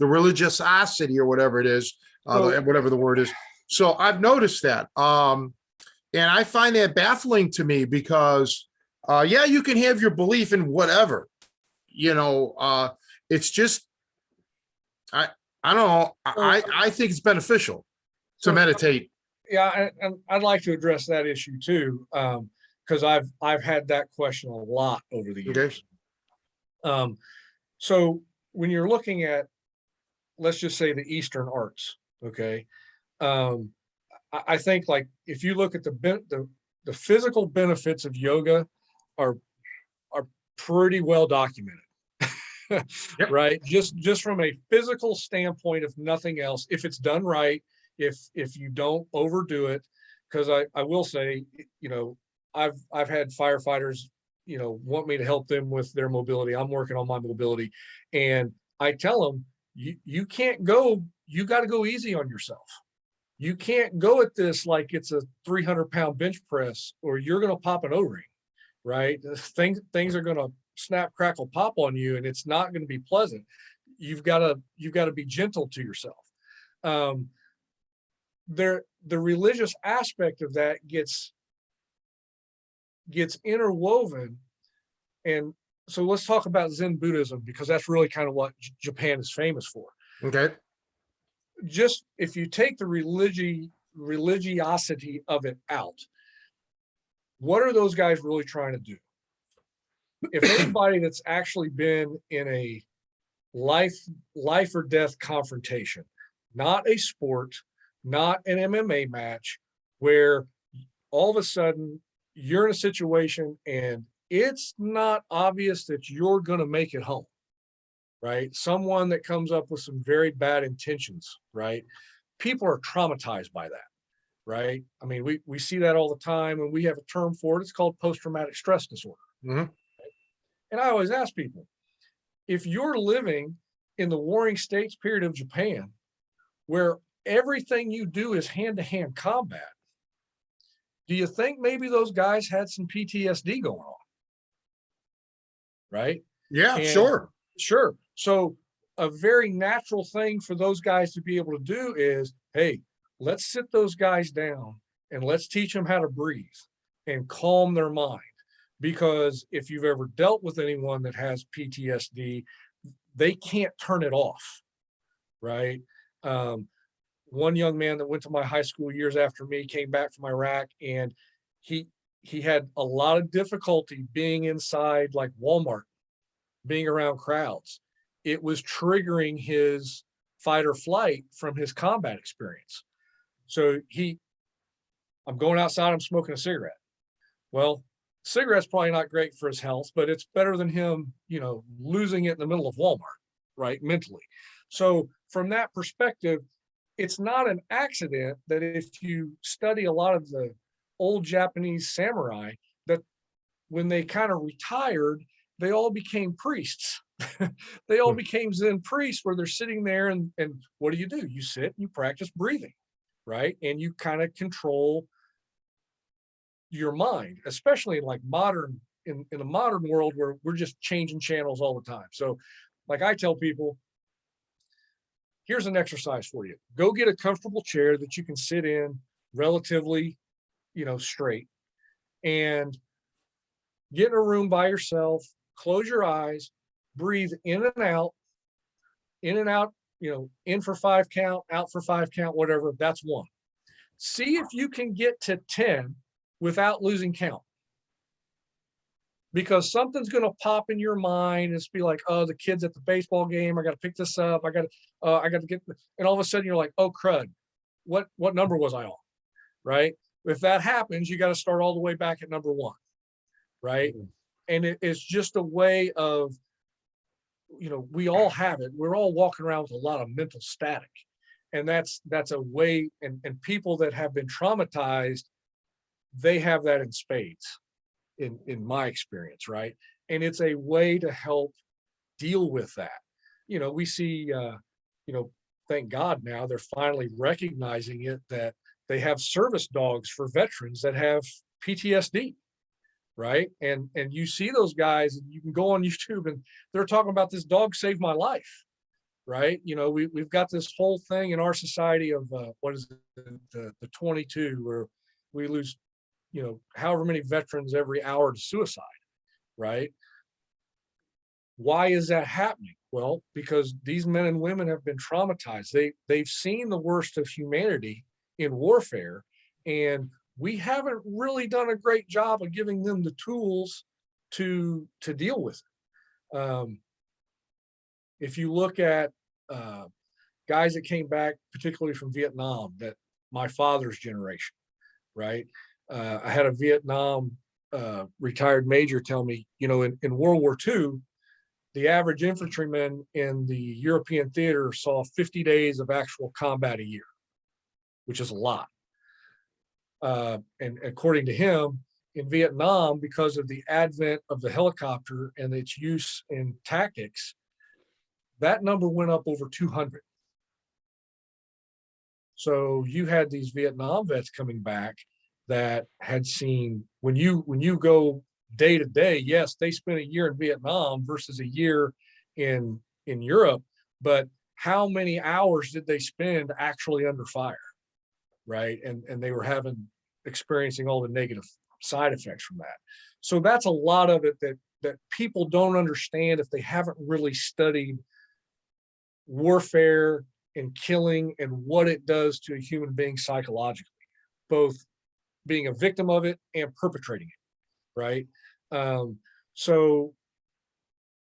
religiosity, or whatever it is, whatever the word is. So I've noticed that. And I find that baffling to me, because you can have your belief in whatever, it's just, I don't know. I think it's beneficial to meditate. Yeah. And I'd like to address that issue too. Because I've had that question a lot over the years. Okay. So when you're looking at, let's just say, the Eastern arts, okay, I think, like, if you look at the physical benefits of yoga are pretty well documented. Yep. Right? Just from a physical standpoint, if nothing else, if it's done right, if you don't overdo it, because I will say, I've had firefighters, want me to help them with their mobility. I'm working on my mobility. And I tell them, you can't go, you got to go easy on yourself. You can't go at this like it's a 300-pound bench press, or you're going to pop an O-ring, right? Things are going to snap, crackle, pop on you, and it's not going to be pleasant. You've got to be gentle to yourself. The religious aspect of that gets interwoven. And so let's talk about Zen Buddhism, because that's really kind of what Japan is famous for. Okay. Just if you take the religiosity of it out, what are those guys really trying to do? If anybody that's actually been in a life or death confrontation, not a sport, not an MMA match, where all of a sudden you're in a situation and it's not obvious that you're going to make it home, right? Someone that comes up with some very bad intentions, right? People are traumatized by that, right? I mean, we see that all the time, and we have a term for it. It's called post-traumatic stress disorder. Mhm. And I always ask people, if you're living in the warring states period of Japan, where everything you do is hand-to-hand combat, do you think maybe those guys had some PTSD going on? Right? Yeah, And sure. Sure. So a very natural thing for those guys to be able to do is, hey, let's sit those guys down and let's teach them how to breathe and calm their mind. Because if you've ever dealt with anyone that has PTSD, they can't turn it off, right? One young man that went to my high school years after me came back from Iraq, and he had a lot of difficulty being inside like Walmart, being around crowds. It was triggering his fight or flight from his combat experience. So I'm going outside, I'm smoking a cigarette. Well, cigarette's probably not great for his health, but it's better than him, losing it in the middle of Walmart, right? Mentally. So from that perspective, it's not an accident that if you study a lot of the old Japanese samurai, that when they kind of retired, they all became priests. They all became Zen priests, where they're sitting there and what do? You sit and you practice breathing, right? And you kind of control your mind, especially like in a modern world where we're just changing channels all the time. So like I tell people, here's an exercise for you. Go get a comfortable chair that you can sit in relatively, straight, and get in a room by yourself, close your eyes, breathe in and out, in for 5 count, out for 5 count, whatever. That's 1. See if you can get to 10 without losing count. Because something's going to pop in your mind. It's be like, oh, the kid's at the baseball game. I got to pick this up. I got to get, and all of a sudden you're like, oh, crud. What number was I on? Right? If that happens, you got to start all the way back at number 1. Right? Mm-hmm. And it's just a way of, we all have it. We're all walking around with a lot of mental static. And that's a way, and people that have been traumatized, they have that in spades. In my experience, right? And it's a way to help deal with that. We see, thank God now they're finally recognizing it, that they have service dogs for veterans that have PTSD, right? And you see those guys, and you can go on YouTube and they're talking about, this dog saved my life, right? We've got this whole thing in our society of what is it, the 22, where we lose however many veterans every hour to suicide, right? Why is that happening? Well, because these men and women have been traumatized. They've seen the worst of humanity in warfare, and we haven't really done a great job of giving them the tools to deal with it. If you look at guys that came back, particularly from Vietnam, that my father's generation, right? I had a Vietnam retired major tell me, in World War II, the average infantryman in the European theater saw 50 days of actual combat a year, which is a lot. And according to him, in Vietnam, because of the advent of the helicopter and its use in tactics, that number went up over 200. So you had these Vietnam vets coming back that had seen, when you go day to day, yes, they spent a year in Vietnam versus a year in Europe, but how many hours did they spend actually under fire, right? And they were experiencing all the negative side effects from that. So that's a lot of it that people don't understand if they haven't really studied warfare and killing and what it does to a human being psychologically, both being a victim of it and perpetrating it, right? So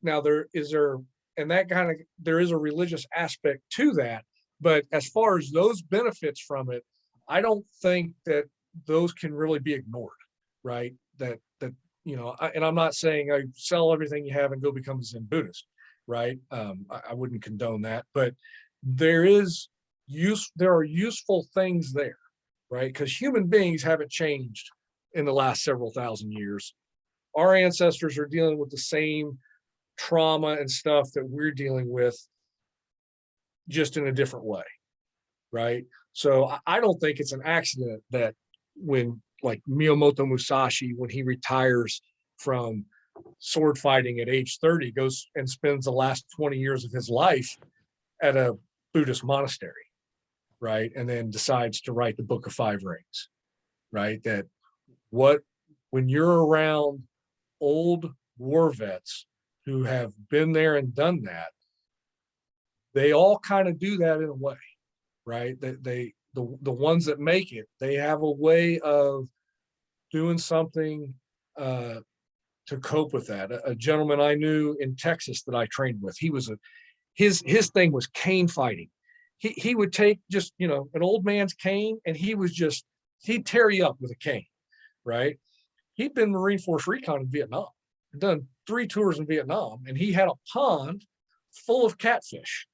now there is a religious aspect to that, but as far as those benefits from it, I don't think that those can really be ignored, right? That and I'm not saying I sell everything you have and go become a Zen Buddhist, right? I wouldn't condone that, but there are useful things there, right? Because human beings haven't changed in the last several thousand years. Our ancestors are dealing with the same trauma and stuff that we're dealing with, just in a different way, right? So I don't think it's an accident that when, like, Miyamoto Musashi, when he retires from sword fighting at age 30, goes and spends the last 20 years of his life at a Buddhist monastery, right? And then decides to write the Book of Five Rings, right? When you're around old war vets who have been there and done that, they all kind of do that in a way, right? The ones that make it, they have a way of doing something to cope with that. A gentleman I knew in Texas that I trained with, his thing was cane fighting. He would take just, an old man's cane, and he'd tear you up with a cane, right? He'd been Marine Force Recon in Vietnam, done 3 tours in Vietnam, and he had a pond full of catfish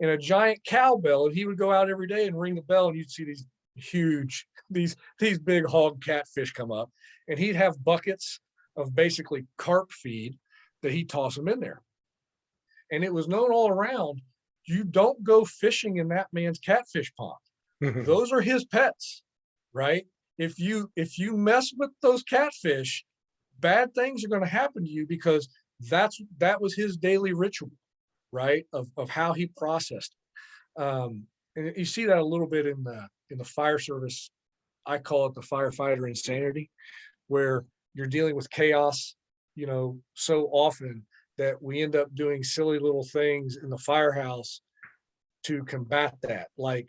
and a giant cowbell, and he would go out every day and ring the bell, and you'd see these huge, these big hog catfish come up, and he'd have buckets of basically carp feed that he'd toss them in there. And it was known all around, you don't go fishing in that man's catfish pond. Those are his pets, right? If you mess with those catfish, bad things are going to happen to you, because that was his daily ritual, right? Of how he processed it. And you see that a little bit in the fire service. I call it the firefighter insanity, where you're dealing with chaos, so often that we end up doing silly little things in the firehouse to combat that. Like,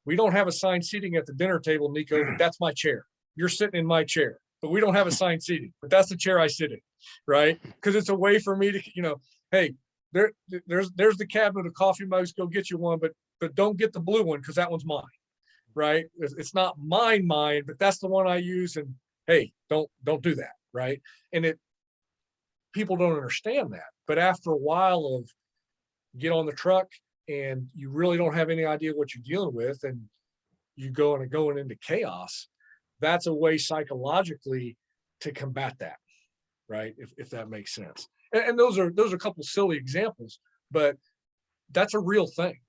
we don't have assigned seating at the dinner table, Nico, but that's my chair. You're sitting in my chair, but we don't have assigned seating, but that's the chair I sit in, right? Because it's a way for me to, hey, there's the cabinet of coffee mugs, go get you one, but don't get the blue one, because that one's mine, right? It's not mine, but that's the one I use, and hey, don't do that, right? And people don't understand that, but after a while of get on the truck and you really don't have any idea what you're dealing with, and you going into chaos, that's a way psychologically to combat that, right? If that makes sense. And those are a couple silly examples, but that's a real thing,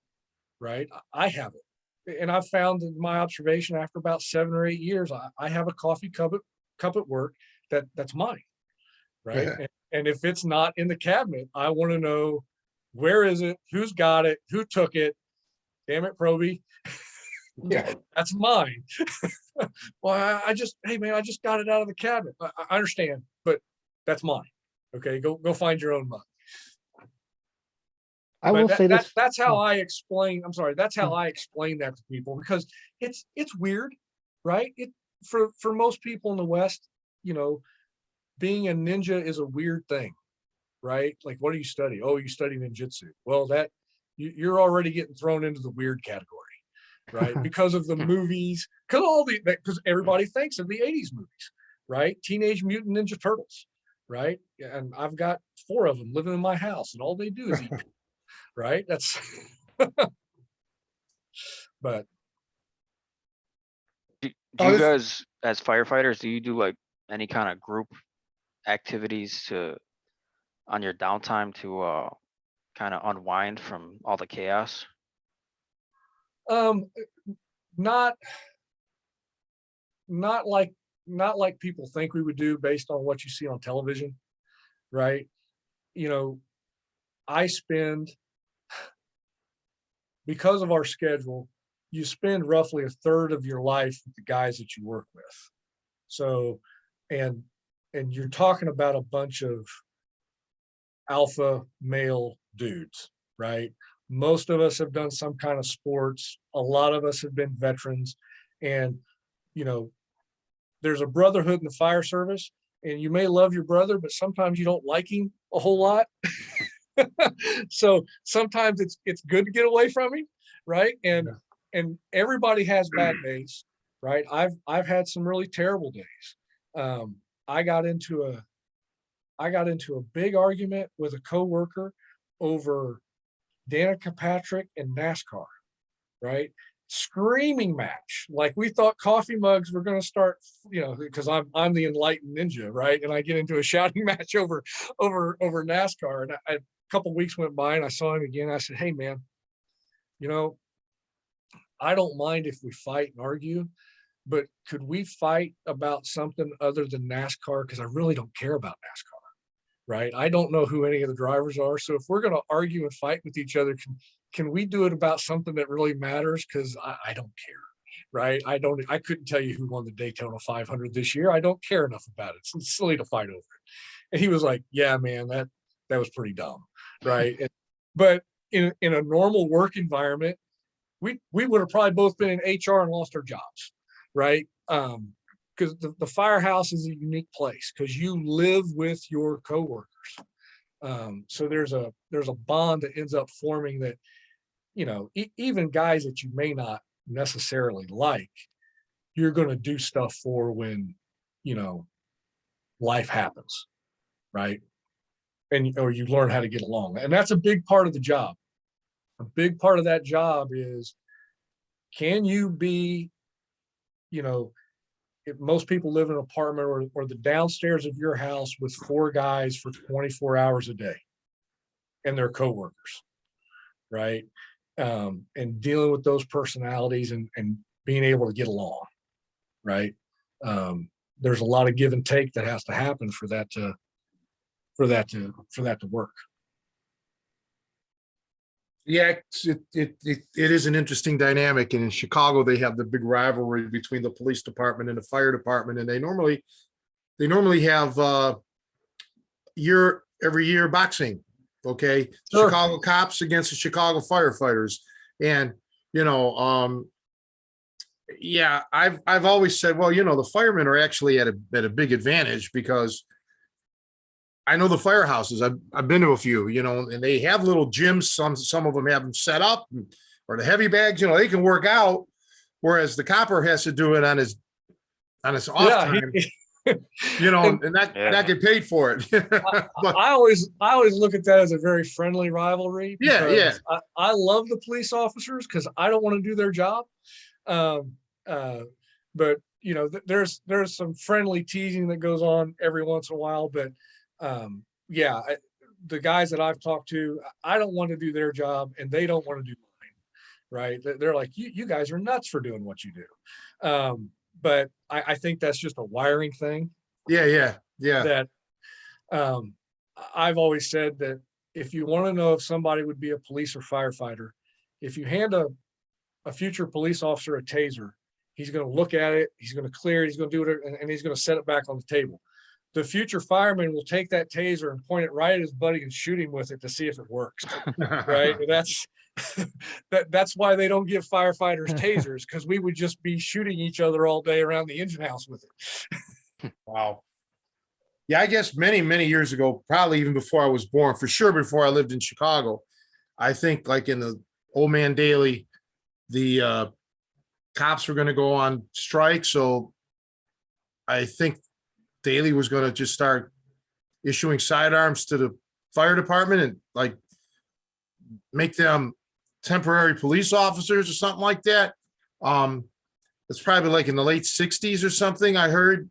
right? I have it. And I've found in my observation, after about 7 or 8 years, I have a coffee cup at work that's mine, right? Yeah. And if it's not in the cabinet, I want to know, where is it? Who's got it? Who took it? Damn it, Proby. Yeah. That's mine. Well, hey man, I just got it out of the cabinet. I understand, but that's mine. Okay, go find your own mug. I will say this. That's how I explain. I'm sorry. That's how I explain that to people, because it's weird, right? For most people in the West, being a ninja is a weird thing, right? Like, what do you study? Oh, you study ninjutsu. Well, you're already getting thrown into the weird category, right? Because of the movies, because everybody thinks of the 80s movies, right? Teenage Mutant Ninja Turtles, right? And I've got 4 of them living in my house, and all they do is eat, right? That's, but Do you guys, as firefighters, do you do like any kind of group activities on your downtime to kind of unwind from all the chaos? Um, not not like not like people think we would do based on what you see on television, right? You know, I spend, because of our schedule, you spend roughly a third of your life with the guys that you work with. So, and you're talking about a bunch of alpha male dudes, right? Most of us have done some kind of sports. A lot of us have been veterans, and you know, there's a brotherhood in the fire service, and you may love your brother, but sometimes you don't like him a whole lot. So sometimes it's good to get away from him, right? And everybody has bad days, right? I've had some really terrible days. I got into a big argument with a coworker over Danica Patrick and NASCAR, right? Screaming match. Like we thought coffee mugs were going to start, because I'm the enlightened ninja, right? And I get into a shouting match over NASCAR. And a couple weeks went by and I saw him again. I said, "Hey man, I don't mind if we fight and argue, but could we fight about something other than NASCAR? Because I really don't care about NASCAR, right? I don't know who any of the drivers are. So if we're going to argue and fight with each other, can we do it about something that really matters? Because I don't care, right? I couldn't tell you who won the Daytona 500 this year. I don't care enough about it. It's silly to fight over it." And he was like, "Yeah, man, that was pretty dumb," right? But in a normal work environment, we would have probably both been in HR and lost our jobs, right? Because the firehouse is a unique place because you live with your coworkers. So there's a bond that ends up forming that, even guys that you may not necessarily like, you're going to do stuff for when, life happens, right? Or you learn how to get along. And that's a big part of the job. A big part of that job is, can you be, if most people live in an apartment or the downstairs of your house with 4 guys for 24 hours a day and their coworkers, right? And dealing with those personalities and being able to get along, right? There's a lot of give and take that has to happen for that to work. Yeah, it is an interesting dynamic. And in Chicago, they have the big rivalry between the police department and the fire department. And they normally have every year boxing. Okay. Sure. Chicago cops against the Chicago firefighters. And, yeah, I've always said, well, the firemen are actually at a big advantage because I know the firehouses. I've been to a few, and they have little gyms. Some of them have them set up, or the heavy bags. They can work out, whereas the copper has to do it on his off time. And not get paid for it. But I always look at that as a very friendly rivalry. Yeah. I love the police officers because I don't want to do their job. But there's some friendly teasing that goes on every once in a while. But the guys that I've talked to, I don't want to do their job and they don't want to do mine, right? They're like, you guys are nuts for doing what you do. But I think that's just a wiring thing. Yeah. That I've always said that if you want to know if somebody would be a police or firefighter, if you hand a future police officer a taser, he's going to look at it, he's going to clear it, he's going to do it, and he's going to set it back on the table. The future fireman will take that taser and point it right at his buddy and shoot him with it to see if it works. Right. That's why they don't give firefighters tasers, because we would just be shooting each other all day around the engine house with it. Wow. Yeah, I guess many, many years ago, probably even before I was born, for sure before I lived in Chicago, I think like in the Old Man Daily, the cops were going to go on strike. So I think Daly was going to just start issuing sidearms to the fire department and like make them temporary police officers or something like that. It's probably like in the late 60s or something, I heard.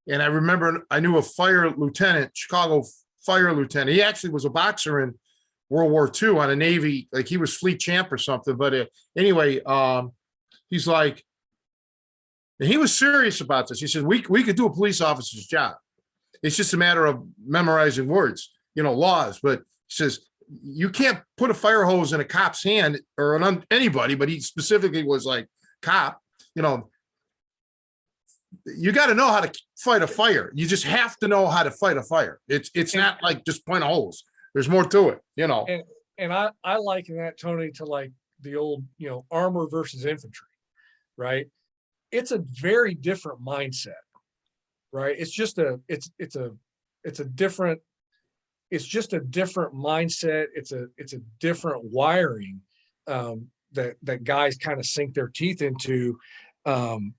And I remember I knew a fire lieutenant, Chicago fire lieutenant. He actually was a boxer in World War II on a Navy, like he was fleet champ or something. But anyway, he's like, and he was serious about this. He said, we could do a police officer's job. It's just a matter of memorizing words, laws. But he says, you can't put a fire hose in a cop's hand or anybody, but he specifically was like, cop, you got to know how to fight a fire. You just have to know how to fight a fire. It's not like just point a hose. There's more to it, And I liken that, Tony, to like the old, armor versus infantry, right? It's a very different mindset, right? It's just a different mindset. It's a different wiring that guys kind of sink their teeth into. And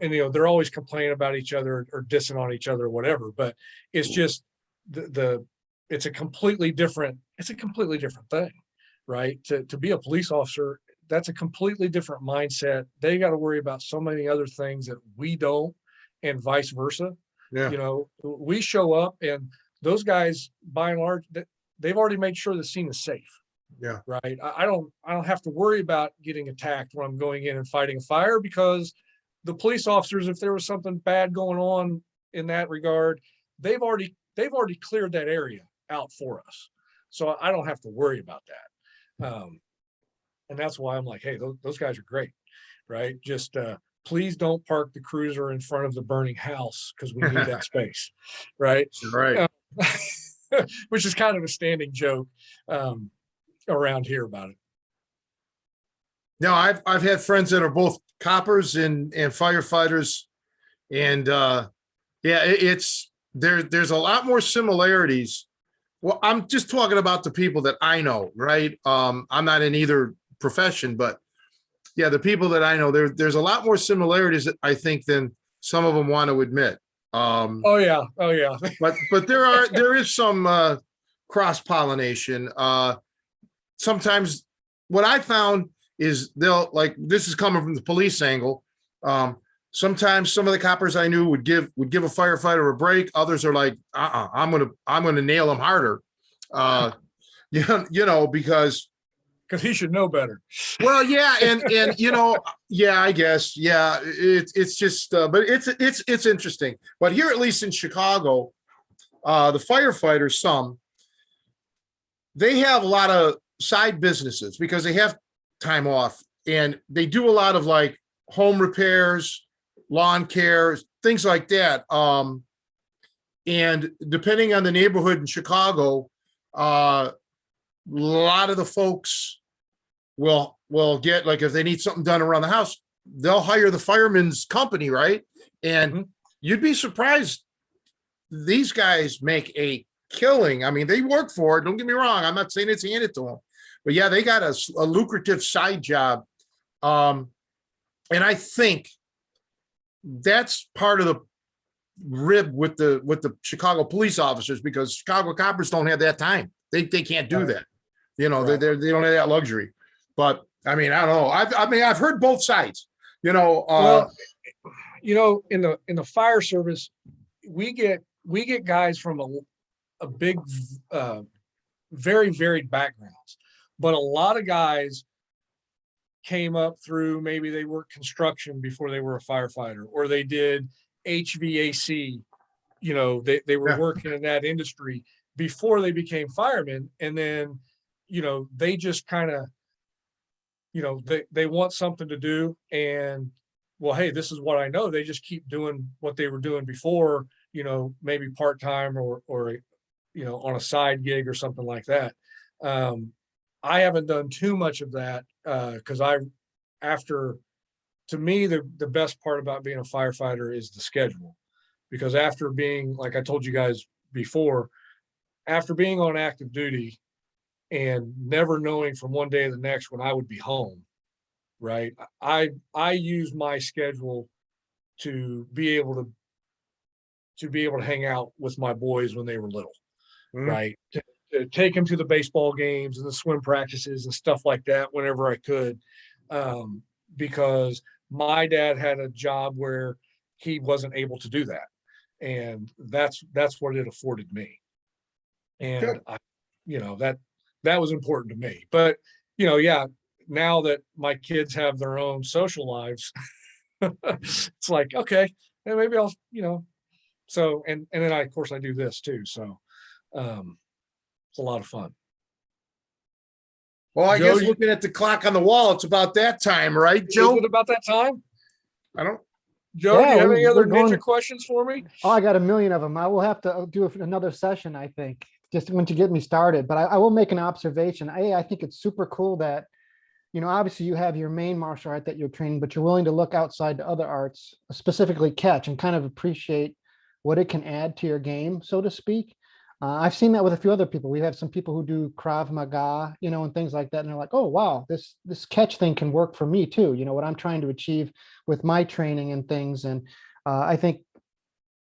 they're always complaining about each other or dissing on each other or whatever, but it's just it's a completely different thing, right? To be a police officer, that's a completely different mindset. They got to worry about so many other things that we don't, and vice versa. Yeah. We show up and those guys, by and large, they've already made sure the scene is safe. Yeah. Right. I don't have to worry about getting attacked when I'm going in and fighting a fire, because the police officers, if there was something bad going on in that regard, they've already cleared that area out for us. So I don't have to worry about that. And that's why I'm like, hey, those guys are great, right? Just please don't park the cruiser in front of the burning house, because we need that space, right? Right. Which is kind of a standing joke around here about it. No, I've had friends that are both coppers and firefighters, and there's a lot more similarities. Well, I'm just talking about the people that I know, right? I'm not in either profession, but yeah, the people that I know, there's a lot more similarities, I think, than some of them want to admit. Oh yeah. But there is some cross-pollination. Sometimes what I found is they'll, like, this is coming from the police angle. Sometimes some of the coppers I knew would give a firefighter a break. Others are like, I'm gonna nail him harder. Because he should know better. Well, yeah, and yeah, I guess, yeah, it's just, but it's interesting. But here, at least in Chicago, the firefighters, they have a lot of side businesses because they have time off, and they do a lot of like home repairs, lawn care, things like that. And depending on the neighborhood in Chicago, a lot of the folks will get, like, if they need something done around the house, they'll hire the fireman's company, right? And you'd be surprised. These guys make a killing. I mean, they work for it. Don't get me wrong. I'm not saying it's handed to them, but yeah, they got a lucrative side job. And I think that's part of the rib with the Chicago police officers, because Chicago coppers don't have that time. They can't do that. They don't have that luxury. But I mean, I don't know. I've heard both sides. Well, in the fire service, we get guys from a big, very varied backgrounds, but a lot of guys came up through, maybe they worked construction before they were a firefighter, or they did HVAC. They were working in that industry before they became firemen, and then they just kind of they want something to do, and well, hey, this is what I know. They just keep doing what they were doing before, maybe part-time or on a side gig or something like that. I haven't done too much of that, because to me, the best part about being a firefighter is the schedule, because after being, like I told you guys before, after being on active duty and never knowing from one day to the next when I would be home, right? I use my schedule to be able to hang out with my boys when they were little, right? To take them to the baseball games and the swim practices and stuff like that whenever I could, because my dad had a job where he wasn't able to do that. And that's what it afforded me. And Good. that was important to me. But, yeah, now that my kids have their own social lives, it's like, okay, then maybe I'll, so, and then of course I do this too. So, it's a lot of fun. Well, I Joe, guess looking at the clock on the wall, it's about that time, right, Joe? Is it about that time? I don't. Joe, Yeah, do you have we're- any other we're going- ninja questions for me? Oh, I got a million of them. I will have to do another session, I think, just when to get me started. But I will make an observation. I think it's super cool that, obviously you have your main martial art that you're training, but you're willing to look outside to other arts, specifically catch, and kind of appreciate what it can add to your game, so to speak. I've seen that with a few other people. We have some people who do Krav Maga, and things like that. And they're like, oh, wow, this catch thing can work for me too. What I'm trying to achieve with my training and things. And I think,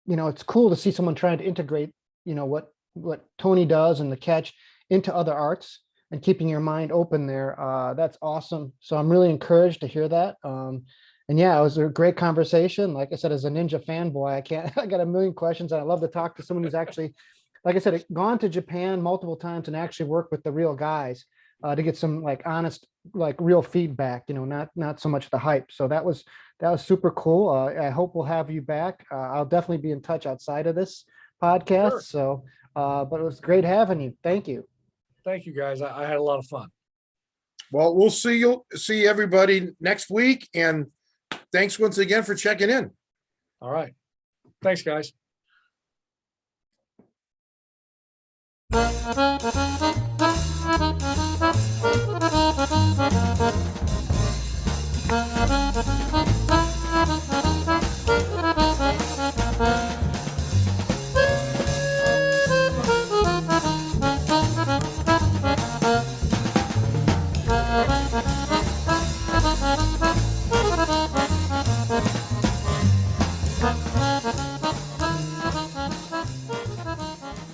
it's cool to see someone trying to integrate, what Tony does and the catch into other arts and keeping your mind open there. That's awesome. So I'm really encouraged to hear that. And yeah, it was a great conversation. Like I said, as a ninja fanboy, I got a million questions. And I love to talk to someone who's actually, like I said, gone to Japan multiple times and actually worked with the real guys to get some like honest, like real feedback, not so much the hype. So that was super cool. I hope we'll have you back. I'll definitely be in touch outside of this podcast. Sure. So, but it was great having you. Thank you. Thank you, guys. I had a lot of fun. Well, we'll see everybody next week. And thanks once again for checking in. All right. Thanks, guys.